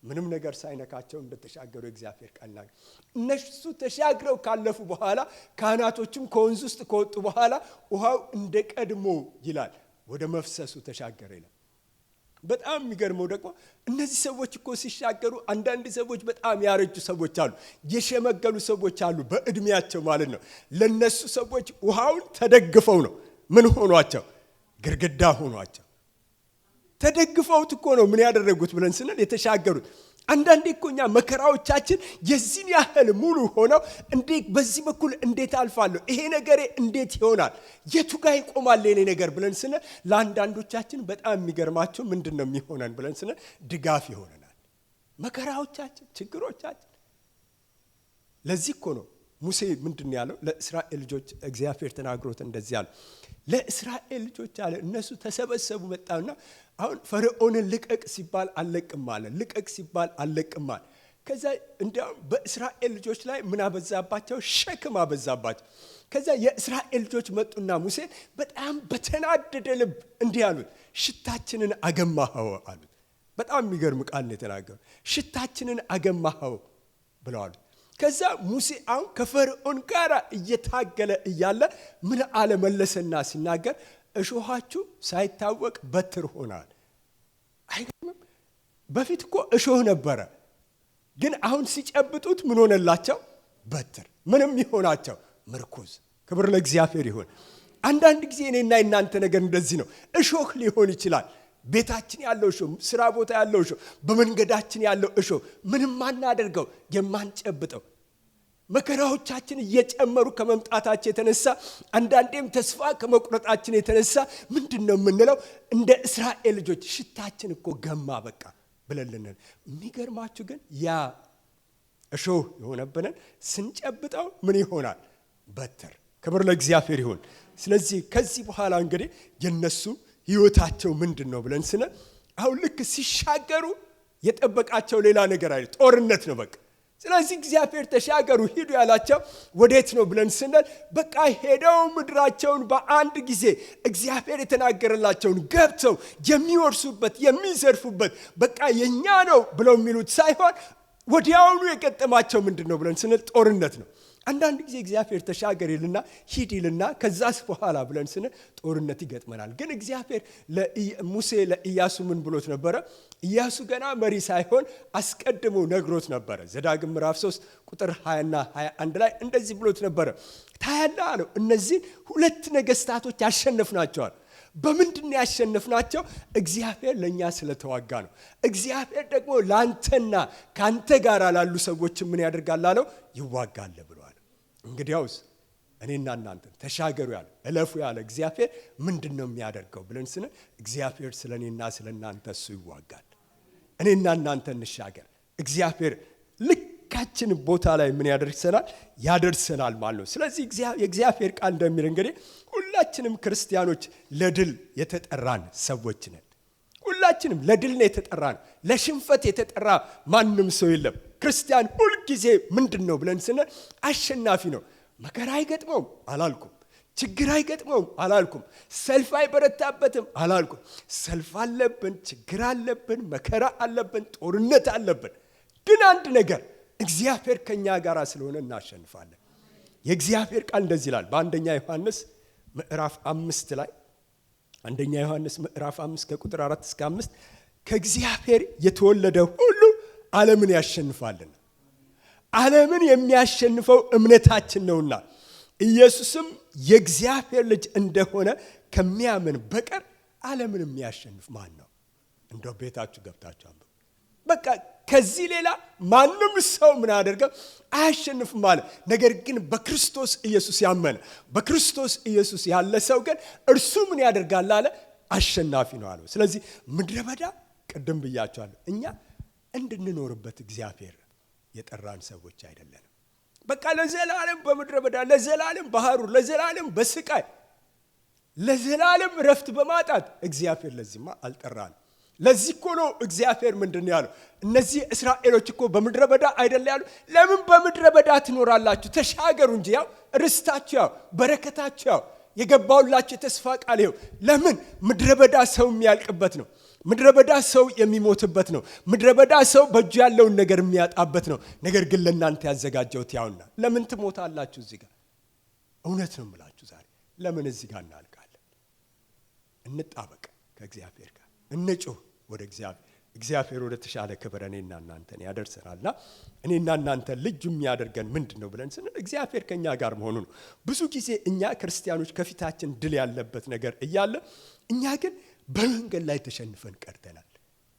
ምንም ነገር ሳይነካቸው እንደተሻገሩ እግዚአብሔር ቃል ነው። እነሱ ተሻግረው ካለፉ በኋላ ካህናቶችም ከወንዝ ውስጥ ከወጡ በኋላ ውሃው እንደቀድሞ ይላል ወደ መፍሰሱ ተሻገረ ይላል። በጣም የሚገርመው ደግሞ እነዚህ ሰዎች እኮ ሲሻገሩ አንዳንድ ሰዎች በጣም ያረጁ ሰዎች አሉ፣ የሸመገሉ ሰዎች አሉ በእድሜያቸው ማለት ነው። ለነሱ ሰዎች ውሃውን ተደግፈው ነው ምን ሆኗቸው? ግርግዳ ሆኗቸው። ተደግፈውት እኮ ነው ምን ያደረጉት ብለን ስንል የተሻገሩት። አንዳንዴ እኮ እኛ መከራዎቻችን የዚህን ያህል ሙሉ ሆነው እንዴት በዚህ በኩል እንዴት አልፋለሁ፣ ይሄ ነገር እንዴት ይሆናል፣ የቱ ጋር ይቆማል የኔ ነገር ብለን ስንል ለአንዳንዶቻችን በጣም የሚገርማቸው ምንድነው የሚሆነን ብለን ስንል ድጋፍ ይሆነናል መከራዎቻችን፣ ችግሮቻችን። ለዚህ እኮ ነው ሙሴ ምንድን ያለው ለእስራኤል ልጆች እግዚአብሔር ተናግሮት እንደዚህ ያለው ለእስራኤል ልጆች አለ። እነሱ ተሰበሰቡ መጣውና አሁን ፈርዖንን ልቀቅ ሲባል አለቅም አለ፣ ልቀቅ ሲባል አለቅም አለ። ከዛ እንዲያው በእስራኤል ልጆች ላይ ምን አበዛባቸው? ሸክም አበዛባቸው። ከዛ የእስራኤል ልጆች መጡና ሙሴ በጣም በተናደደ ልብ እንዲህ አሉት፣ ሽታችንን አገማኸው አሉት። በጣም የሚገርም ቃል ነው የተናገረው። ሽታችንን አገማኸው ብለዋል። ከዛ ሙሴ አሁን ከፈርዖን ጋር እየታገለ እያለ ምን አለ መለሰና ሲናገር፣ እሾሃችሁ ሳይታወቅ በትር ሆናል። አይገርምም? በፊት እኮ እሾህ ነበረ፣ ግን አሁን ሲጨብጡት ምን ሆነላቸው? በትር። ምንም ይሆናቸው ምርኩዝ። ክብር ለእግዚአብሔር ይሁን። አንዳንድ ጊዜ እኔና እናንተ ነገር እንደዚህ ነው። እሾህ ሊሆን ይችላል። ቤታችን ያለው እሾህ፣ ስራ ቦታ ያለው እሾህ፣ በመንገዳችን ያለው እሾህ፣ ምንም ማናደርገው የማንጨብጠው መከራዎቻችን እየጨመሩ ከመምጣታቸው የተነሳ አንዳንዴም ተስፋ ከመቁረጣችን የተነሳ ምንድነው የምንለው? እንደ እስራኤል ልጆች ሽታችን እኮ ገማ በቃ ብለልን። የሚገርማችሁ ግን ያ እሾህ የሆነበንን ስንጨብጠው ምን ይሆናል? በትር። ክብር ለእግዚአብሔር ይሁን። ስለዚህ ከዚህ በኋላ እንግዲህ የነሱ ህይወታቸው ምንድነው ብለን ስነ አሁን ልክ ሲሻገሩ የጠበቃቸው ሌላ ነገር አይደል፣ ጦርነት ነው በቃ። ስለዚህ እግዚአብሔር ተሻገሩ ሂዱ ያላቸው ወዴት ነው ብለን ስንል በቃ ሄደው ምድራቸውን በአንድ ጊዜ እግዚአብሔር የተናገረላቸውን ገብተው የሚወርሱበት የሚዘርፉበት በቃ የኛ ነው ብለው የሚሉት ሳይሆን ወዲያውኑ የገጠማቸው ምንድነው ብለን ስንል ጦርነት ነው። አንዳንድ ጊዜ እግዚአብሔር ተሻገር ይልና ሂድ ይልና ከዛስ በኋላ ብለን ስንል ጦርነት ይገጥመናል። ግን እግዚአብሔር ለሙሴ ለኢያሱ ምን ብሎት ነበረ? ኢያሱ ገና መሪ ሳይሆን አስቀድሞ ነግሮት ነበረ። ዘዳግም ምዕራፍ 3 ቁጥር 20 እና 21 ላይ እንደዚህ ብሎት ነበረ። ታያለህ አለው፣ እነዚህ ሁለት ነገስታቶች ያሸነፍናቸዋል። በምንድን ያሸነፍናቸው? እግዚአብሔር ለኛ ስለተዋጋ ነው። እግዚአብሔር ደግሞ ላንተና ካንተ ጋር ላሉ ሰዎች ምን ያደርጋል አለው? ይዋጋል ብሏል። እንግዲያውስ እኔና እናንተ ተሻገሩ ያለ እለፉ ያለ እግዚአብሔር ምንድነው የሚያደርገው ብለን ስንል እግዚአብሔር ስለኔና ስለናንተ እሱ ይዋጋል። እኔና እናንተ እንሻገር። እግዚአብሔር ልካችን ቦታ ላይ ምን ያደርሰናል ማለት ነው። ስለዚህ የእግዚአብሔር ቃል እንደሚል እንግዲህ ሁላችንም ክርስቲያኖች ለድል የተጠራን ሰዎች ነን። ሁላችንም ለድል ነው የተጠራን። ለሽንፈት የተጠራ ማንም ሰው የለም። ክርስቲያን ሁሉ ጊዜ ምንድነው ብለን ስንል አሸናፊ ነው። መከራ አይገጥመውም አላልኩም። ችግር አይገጥመውም አላልኩም። ሰልፍ አይበረታበትም አላልኩም። ሰልፍ አለብን፣ ችግር አለብን፣ መከራ አለብን፣ ጦርነት አለብን። ግን አንድ ነገር እግዚአብሔር ከኛ ጋር ስለሆነ እናሸንፋለን። የእግዚአብሔር ቃል እንደዚህ ይላል በአንደኛ ዮሐንስ ምዕራፍ 5 ላይ አንደኛ ዮሐንስ ምዕራፍ 5 ከቁጥር 4 እስከ 5 ከእግዚአብሔር የተወለደ ሁሉ ዓለምን ያሸንፋልና ዓለምን የሚያሸንፈው እምነታችን ነውና ኢየሱስም የእግዚአብሔር ልጅ እንደሆነ ከሚያምን በቀር ዓለምን የሚያሸንፍ ማን ነው? እንደው ቤታችሁ ገብታችሁ አንብቡ። በቃ ከዚህ ሌላ ማንም ሰው ምን አደረገው? አያሸንፍም ማለት። ነገር ግን በክርስቶስ ኢየሱስ ያመነ በክርስቶስ ኢየሱስ ያለ ሰው ግን እርሱ ምን ያደርጋል አለ? አሸናፊ ነው አለ። ስለዚህ ምድረ በዳ ቅድም ብያቸዋለሁ፣ እኛ እንድንኖርበት እግዚአብሔር የጠራን ሰዎች አይደለንም። በቃ ለዘላለም በምድረ በዳ፣ ለዘላለም በሐሩር፣ ለዘላለም በስቃይ፣ ለዘላለም ረፍት በማጣት እግዚአብሔር ለዚህማ አልጠራን። ለዚህ እኮ ነው እግዚአብሔር ምንድነው ያለው? እነዚህ እስራኤሎች እኮ በምድረ በዳ አይደል ያሉ? ለምን በምድረ በዳ ትኖራላችሁ? ተሻገሩ እንጂ ያው ርስታችሁ፣ ያው በረከታችሁ፣ ያው የገባውላችሁ የተስፋ ቃል ይኸው። ለምን ምድረ በዳ ሰው የሚያልቅበት ነው። ምድረ በዳ ሰው የሚሞትበት ነው። ምድረ በዳ ሰው በእጁ ያለውን ነገር የሚያጣበት ነው። ነገር ግን ለእናንተ ያዘጋጀሁት ያውና። ለምን ትሞታላችሁ እዚህ ጋር? እውነት ነው የምላችሁ ዛሬ ለምን እዚህ ጋር እናልቃለን? እንጣበቅ ከእግዚአብሔር ጋር፣ እንጩህ ወደ እግዚአብሔር ወደ ተሻለ ክብር እኔና እናንተን ያደርሰናልና እኔና እናንተ ልጅ የሚያደርገን ምንድነው ብለን ስንል እግዚአብሔር ከኛ ጋር መሆኑ ነው። ብዙ ጊዜ እኛ ክርስቲያኖች ከፊታችን ድል ያለበት ነገር እያለ እኛ ግን በመንገድ ላይ ተሸንፈን ቀርተናል።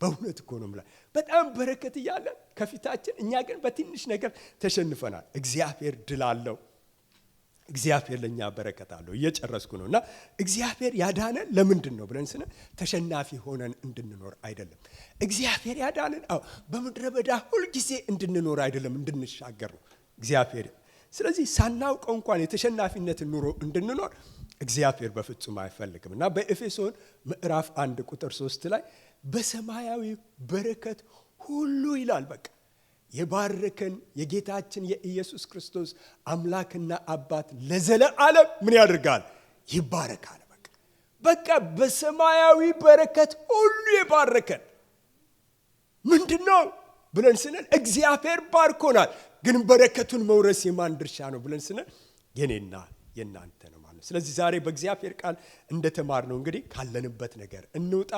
በእውነት እኮ ነው ማለት በጣም በረከት እያለ ከፊታችን እኛ ግን በትንሽ ነገር ተሸንፈናል። እግዚአብሔር ድል አለው። እግዚአብሔር ለኛ በረከት አለው። እየጨረስኩ ነውና እግዚአብሔር ያዳነን ለምንድን ነው ብለን ስንል ተሸናፊ ሆነን እንድንኖር አይደለም። እግዚአብሔር ያዳነን በምድረ በዳ ሁሉ ጊዜ እንድንኖር አይደለም፣ እንድንሻገር ነው እግዚአብሔር። ስለዚህ ሳናውቀው እንኳን የተሸናፊነትን ኑሮ እንድንኖር እግዚአብሔር በፍጹም አይፈልግም። እና በኤፌሶን ምዕራፍ 1 ቁጥር 3 ላይ በሰማያዊ በረከት ሁሉ ይላል። በቃ የባረከን የጌታችን የኢየሱስ ክርስቶስ አምላክና አባት ለዘለዓለም ምን ያደርጋል? ይባረካል። በቃ በሰማያዊ በረከት ሁሉ የባረከን ምንድነው ብለን ስንል እግዚአብሔር ባርኮናል። ግን በረከቱን መውረስ የማን ድርሻ ነው ብለን ስንል የኔና የናንተ ነው ማለት ነው። ስለዚህ ዛሬ በእግዚአብሔር ቃል እንደተማርነው እንግዲህ ካለንበት ነገር እንውጣ።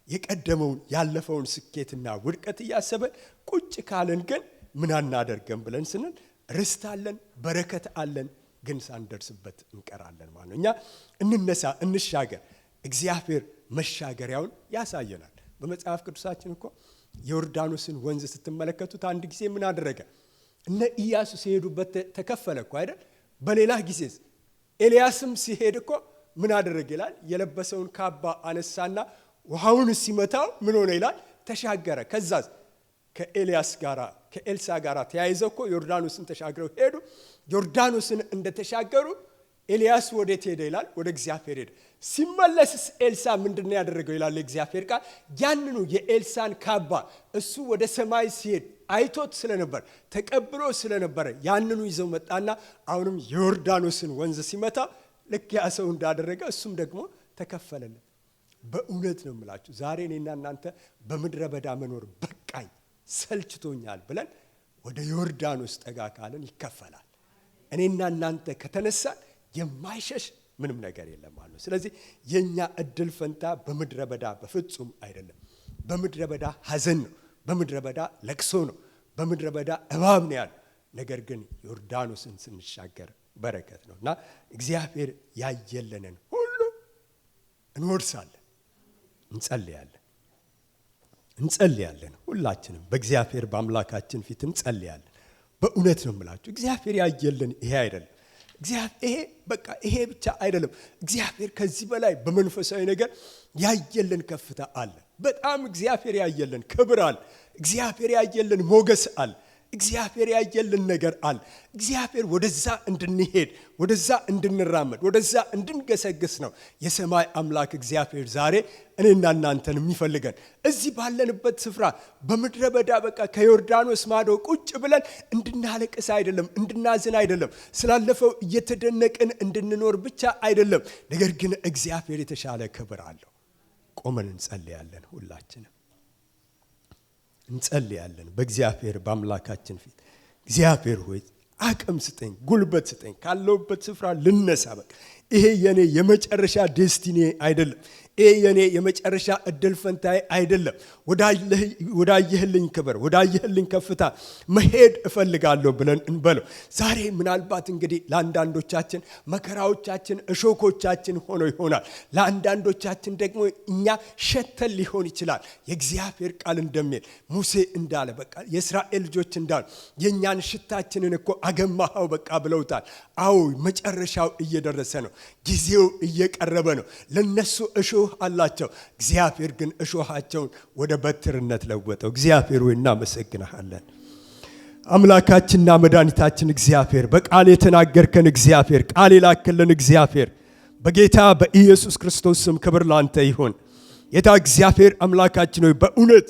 የቀደመውን ያለፈውን ስኬትና ውድቀት እያሰበን ቁጭ ካለን ግን ምን አናደርገን ብለን ስንል ርስት አለን፣ በረከት አለን፣ ግን ሳንደርስበት እንቀራለን ማለት ነው። እኛ እንነሳ፣ እንሻገር። እግዚአብሔር መሻገሪያውን ያሳየናል። በመጽሐፍ ቅዱሳችን እኮ ዮርዳኖስን ወንዝ ስትመለከቱት አንድ ጊዜ ምን አደረገ? እነ ኢያሱ ሲሄዱበት ተከፈለ እኮ አይደል? በሌላ ጊዜ ኤልያስም ሲሄድ እኮ ምን አደረገ ይላል? የለበሰውን ካባ አነሳና ውሃውን ሲመታው ምን ሆነ ይላል? ተሻገረ። ከዛስ ከኤልሳ ጋራ ተያይዘው እኮ ዮርዳኖስን ተሻግረው ሄዱ። ዮርዳኖስን እንደተሻገሩ ኤልያስ ወዴት ሄደ ይላል? ወደ እግዚአብሔር ሄደ። ሲመለስስ ኤልሳ ምንድነው ያደረገው ይላል እግዚአብሔር ቃል? ያንኑ የኤልሳን ካባ እሱ ወደ ሰማይ ሲሄድ አይቶት ስለነበር ተቀብሎ ስለነበረ ያንኑ ይዘው መጣና አሁንም ዮርዳኖስን ወንዝ ሲመታ ልክ ያ ሰው እንዳደረገ እሱም ደግሞ ተከፈለለት። በእውነት ነው የምላችሁ ዛሬ እኔና እናንተ በምድረ በዳ መኖር በቃኝ ሰልችቶኛል ብለን ወደ ዮርዳኖስ ጠጋ ካለን ይከፈላል። እኔና እናንተ ከተነሳን የማይሸሽ ምንም ነገር የለም ማለት ነው። ስለዚህ የኛ እድል ፈንታ በምድረ በዳ በፍጹም አይደለም። በምድረ በዳ ሐዘን ነው፣ በምድረ በዳ ለቅሶ ነው፣ በምድረ በዳ እባብ ነው ያለው። ነገር ግን ዮርዳኖስን ስንሻገር በረከት ነውና እግዚአብሔር ያየለንን ሁሉ እንወርሳለን። እንጸልያለን ሁላችንም በእግዚአብሔር በአምላካችን ፊት እንጸልያለን። በእውነት ነው የምላችሁ እግዚአብሔር ያየለን ይሄ አይደለም። ይሄ ብቻ አይደለም። እግዚአብሔር ከዚህ በላይ በመንፈሳዊ ነገር ያየለን ከፍታ አለ። በጣም እግዚአብሔር ያየለን ክብር አለ። እግዚአብሔር ያየለን ሞገስ አለ። እግዚአብሔር ያየልን ነገር አለ። እግዚአብሔር ወደዛ እንድንሄድ፣ ወደዛ እንድንራመድ፣ ወደዛ እንድንገሰግስ ነው የሰማይ አምላክ እግዚአብሔር ዛሬ እኔና እናንተን የሚፈልገን። እዚህ ባለንበት ስፍራ በምድረ በዳ በቃ ከዮርዳኖስ ማዶ ቁጭ ብለን እንድናለቅስ አይደለም፣ እንድናዝን አይደለም፣ ስላለፈው እየተደነቅን እንድንኖር ብቻ አይደለም። ነገር ግን እግዚአብሔር የተሻለ ክብር አለው። ቆመን እንጸልያለን ሁላችንም እንጸልያለን በእግዚአብሔር በአምላካችን ፊት። እግዚአብሔር ሆይ አቅም ስጠኝ፣ ጉልበት ስጠኝ፣ ካለውበት ስፍራ ልነሳ። በቃ ይሄ የኔ የመጨረሻ ዴስቲኒ አይደለም። ይሄ የኔ የመጨረሻ እድል ፈንታዬ አይደለም። ወዳየህልኝ ክብር፣ ወዳየህልኝ ከፍታ መሄድ እፈልጋለሁ ብለን እንበለው። ዛሬ ምናልባት እንግዲህ ለአንዳንዶቻችን መከራዎቻችን እሾኮቻችን ሆኖ ይሆናል። ለአንዳንዶቻችን ደግሞ እኛ ሸተል ሊሆን ይችላል። የእግዚአብሔር ቃል እንደሚል ሙሴ እንዳለ በቃ የእስራኤል ልጆች እንዳሉ የእኛን ሽታችንን እኮ አገማኸው በቃ ብለውታል። አዎ መጨረሻው እየደረሰ ነው። ጊዜው እየቀረበ ነው። ለነሱ እሾህ አላቸው። እግዚአብሔር ግን እሾሃቸውን ወደ በትርነት ለወጠው። እግዚአብሔር ሆይ እናመሰግንሃለን። አምላካችንና መድኃኒታችን እግዚአብሔር በቃል የተናገርከን እግዚአብሔር፣ ቃል የላከልን እግዚአብሔር በጌታ በኢየሱስ ክርስቶስ ስም ክብር ላንተ ይሁን። ጌታ እግዚአብሔር አምላካችን ሆይ በእውነት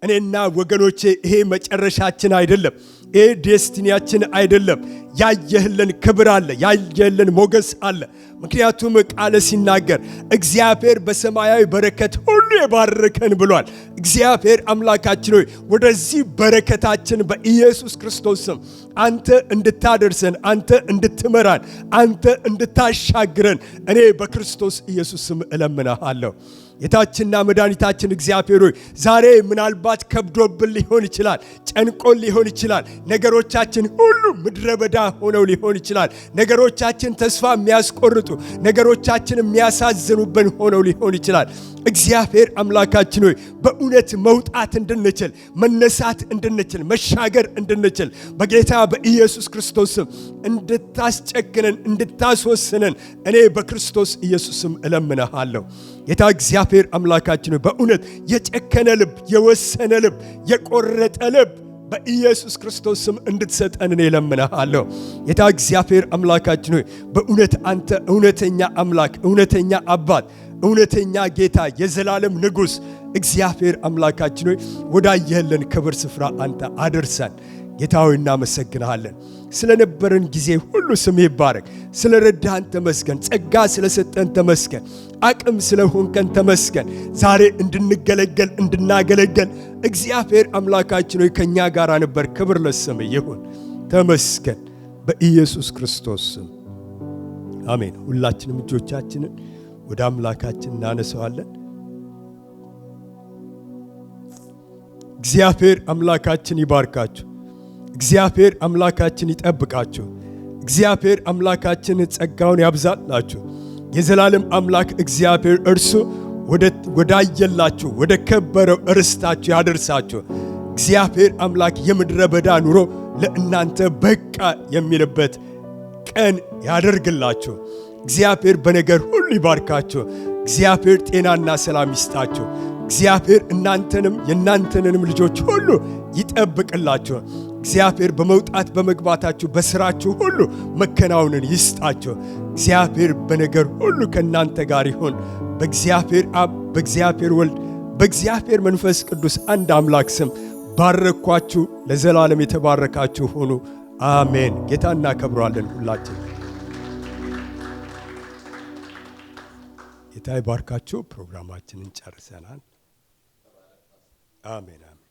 እኔና ወገኖቼ ይሄ መጨረሻችን አይደለም። ይሄ ዴስቲኒያችን አይደለም። ያየህልን ክብር አለ፣ ያየህልን ሞገስ አለ። ምክንያቱም ቃል ሲናገር እግዚአብሔር በሰማያዊ በረከት ሁሉ የባረከን ብሏል። እግዚአብሔር አምላካችን ሆይ ወደዚህ በረከታችን በኢየሱስ ክርስቶስ ስም አንተ እንድታደርሰን፣ አንተ እንድትመራን፣ አንተ እንድታሻግረን እኔ በክርስቶስ ኢየሱስ ስም እለምናለሁ። ጌታችንና መድኃኒታችን እግዚአብሔር ሆይ ዛሬ ምናልባት ከብዶብን ሊሆን ይችላል፣ ጨንቆን ሊሆን ይችላል። ነገሮቻችን ሁሉ ምድረ በዳ ሆነው ሊሆን ይችላል። ነገሮቻችን ተስፋ የሚያስቆርጡ፣ ነገሮቻችን የሚያሳዝኑብን ሆነው ሊሆን ይችላል። እግዚአብሔር አምላካችን ሆይ በእውነት መውጣት እንድንችል፣ መነሳት እንድንችል፣ መሻገር እንድንችል በጌታ በኢየሱስ ክርስቶስ ስም እንድታስጨክነን፣ እንድታስወስነን እኔ በክርስቶስ ኢየሱስ ስም እለምንሃለሁ። ጌታ እግዚአብሔር አምላካችን ሆይ በእውነት የጨከነ ልብ፣ የወሰነ ልብ፣ የቆረጠ ልብ በኢየሱስ ክርስቶስ ስም እንድትሰጠን እኔ እለምንሃለሁ። ጌታ እግዚአብሔር አምላካችን ሆይ በእውነት አንተ እውነተኛ አምላክ፣ እውነተኛ አባት፣ እውነተኛ ጌታ፣ የዘላለም ንጉሥ እግዚአብሔር አምላካችን ሆይ ወዳየህልን ክብር ስፍራ አንተ አድርሰን። ጌታ ሆይ እናመሰግንሃለን። ስለነበረን ጊዜ ሁሉ ስም ይባረክ። ስለ ረዳህን ተመስገን። ጸጋ ስለሰጠን ተመስገን። አቅም ስለሆንከን ተመስገን። ዛሬ እንድናገለገል እግዚአብሔር አምላካችን ሆይ ከኛ ጋር ነበር። ክብር ለስም ይሁን። ተመስገን በኢየሱስ ክርስቶስ ስም አሜን። ሁላችንም እጆቻችንን ወደ አምላካችን እናነሳዋለን። እግዚአብሔር አምላካችን ይባርካችሁ። እግዚአብሔር አምላካችን ይጠብቃችሁ። እግዚአብሔር አምላካችን ጸጋውን ያብዛላችሁ። የዘላለም አምላክ እግዚአብሔር እርሱ ወዳየላችሁ ወደ ከበረው ርስታችሁ ያደርሳችሁ። እግዚአብሔር አምላክ የምድረ በዳ ኑሮ ለእናንተ በቃ የሚልበት ቀን ያደርግላችሁ። እግዚአብሔር በነገር ሁሉ ይባርካችሁ። እግዚአብሔር ጤናና ሰላም ይስጣችሁ። እግዚአብሔር እናንተንም የእናንተንም ልጆች ሁሉ ይጠብቅላችሁ። እግዚአብሔር በመውጣት በመግባታችሁ በስራችሁ ሁሉ መከናወንን ይስጣችሁ። እግዚአብሔር በነገር ሁሉ ከእናንተ ጋር ይሁን። በእግዚአብሔር አብ፣ በእግዚአብሔር ወልድ፣ በእግዚአብሔር መንፈስ ቅዱስ አንድ አምላክ ስም ባረኳችሁ። ለዘላለም የተባረካችሁ ሁኑ። አሜን። ጌታ እናከብረዋለን ሁላችን። ጌታ ይባርካችሁ። ፕሮግራማችንን ጨርሰናል። አሜን።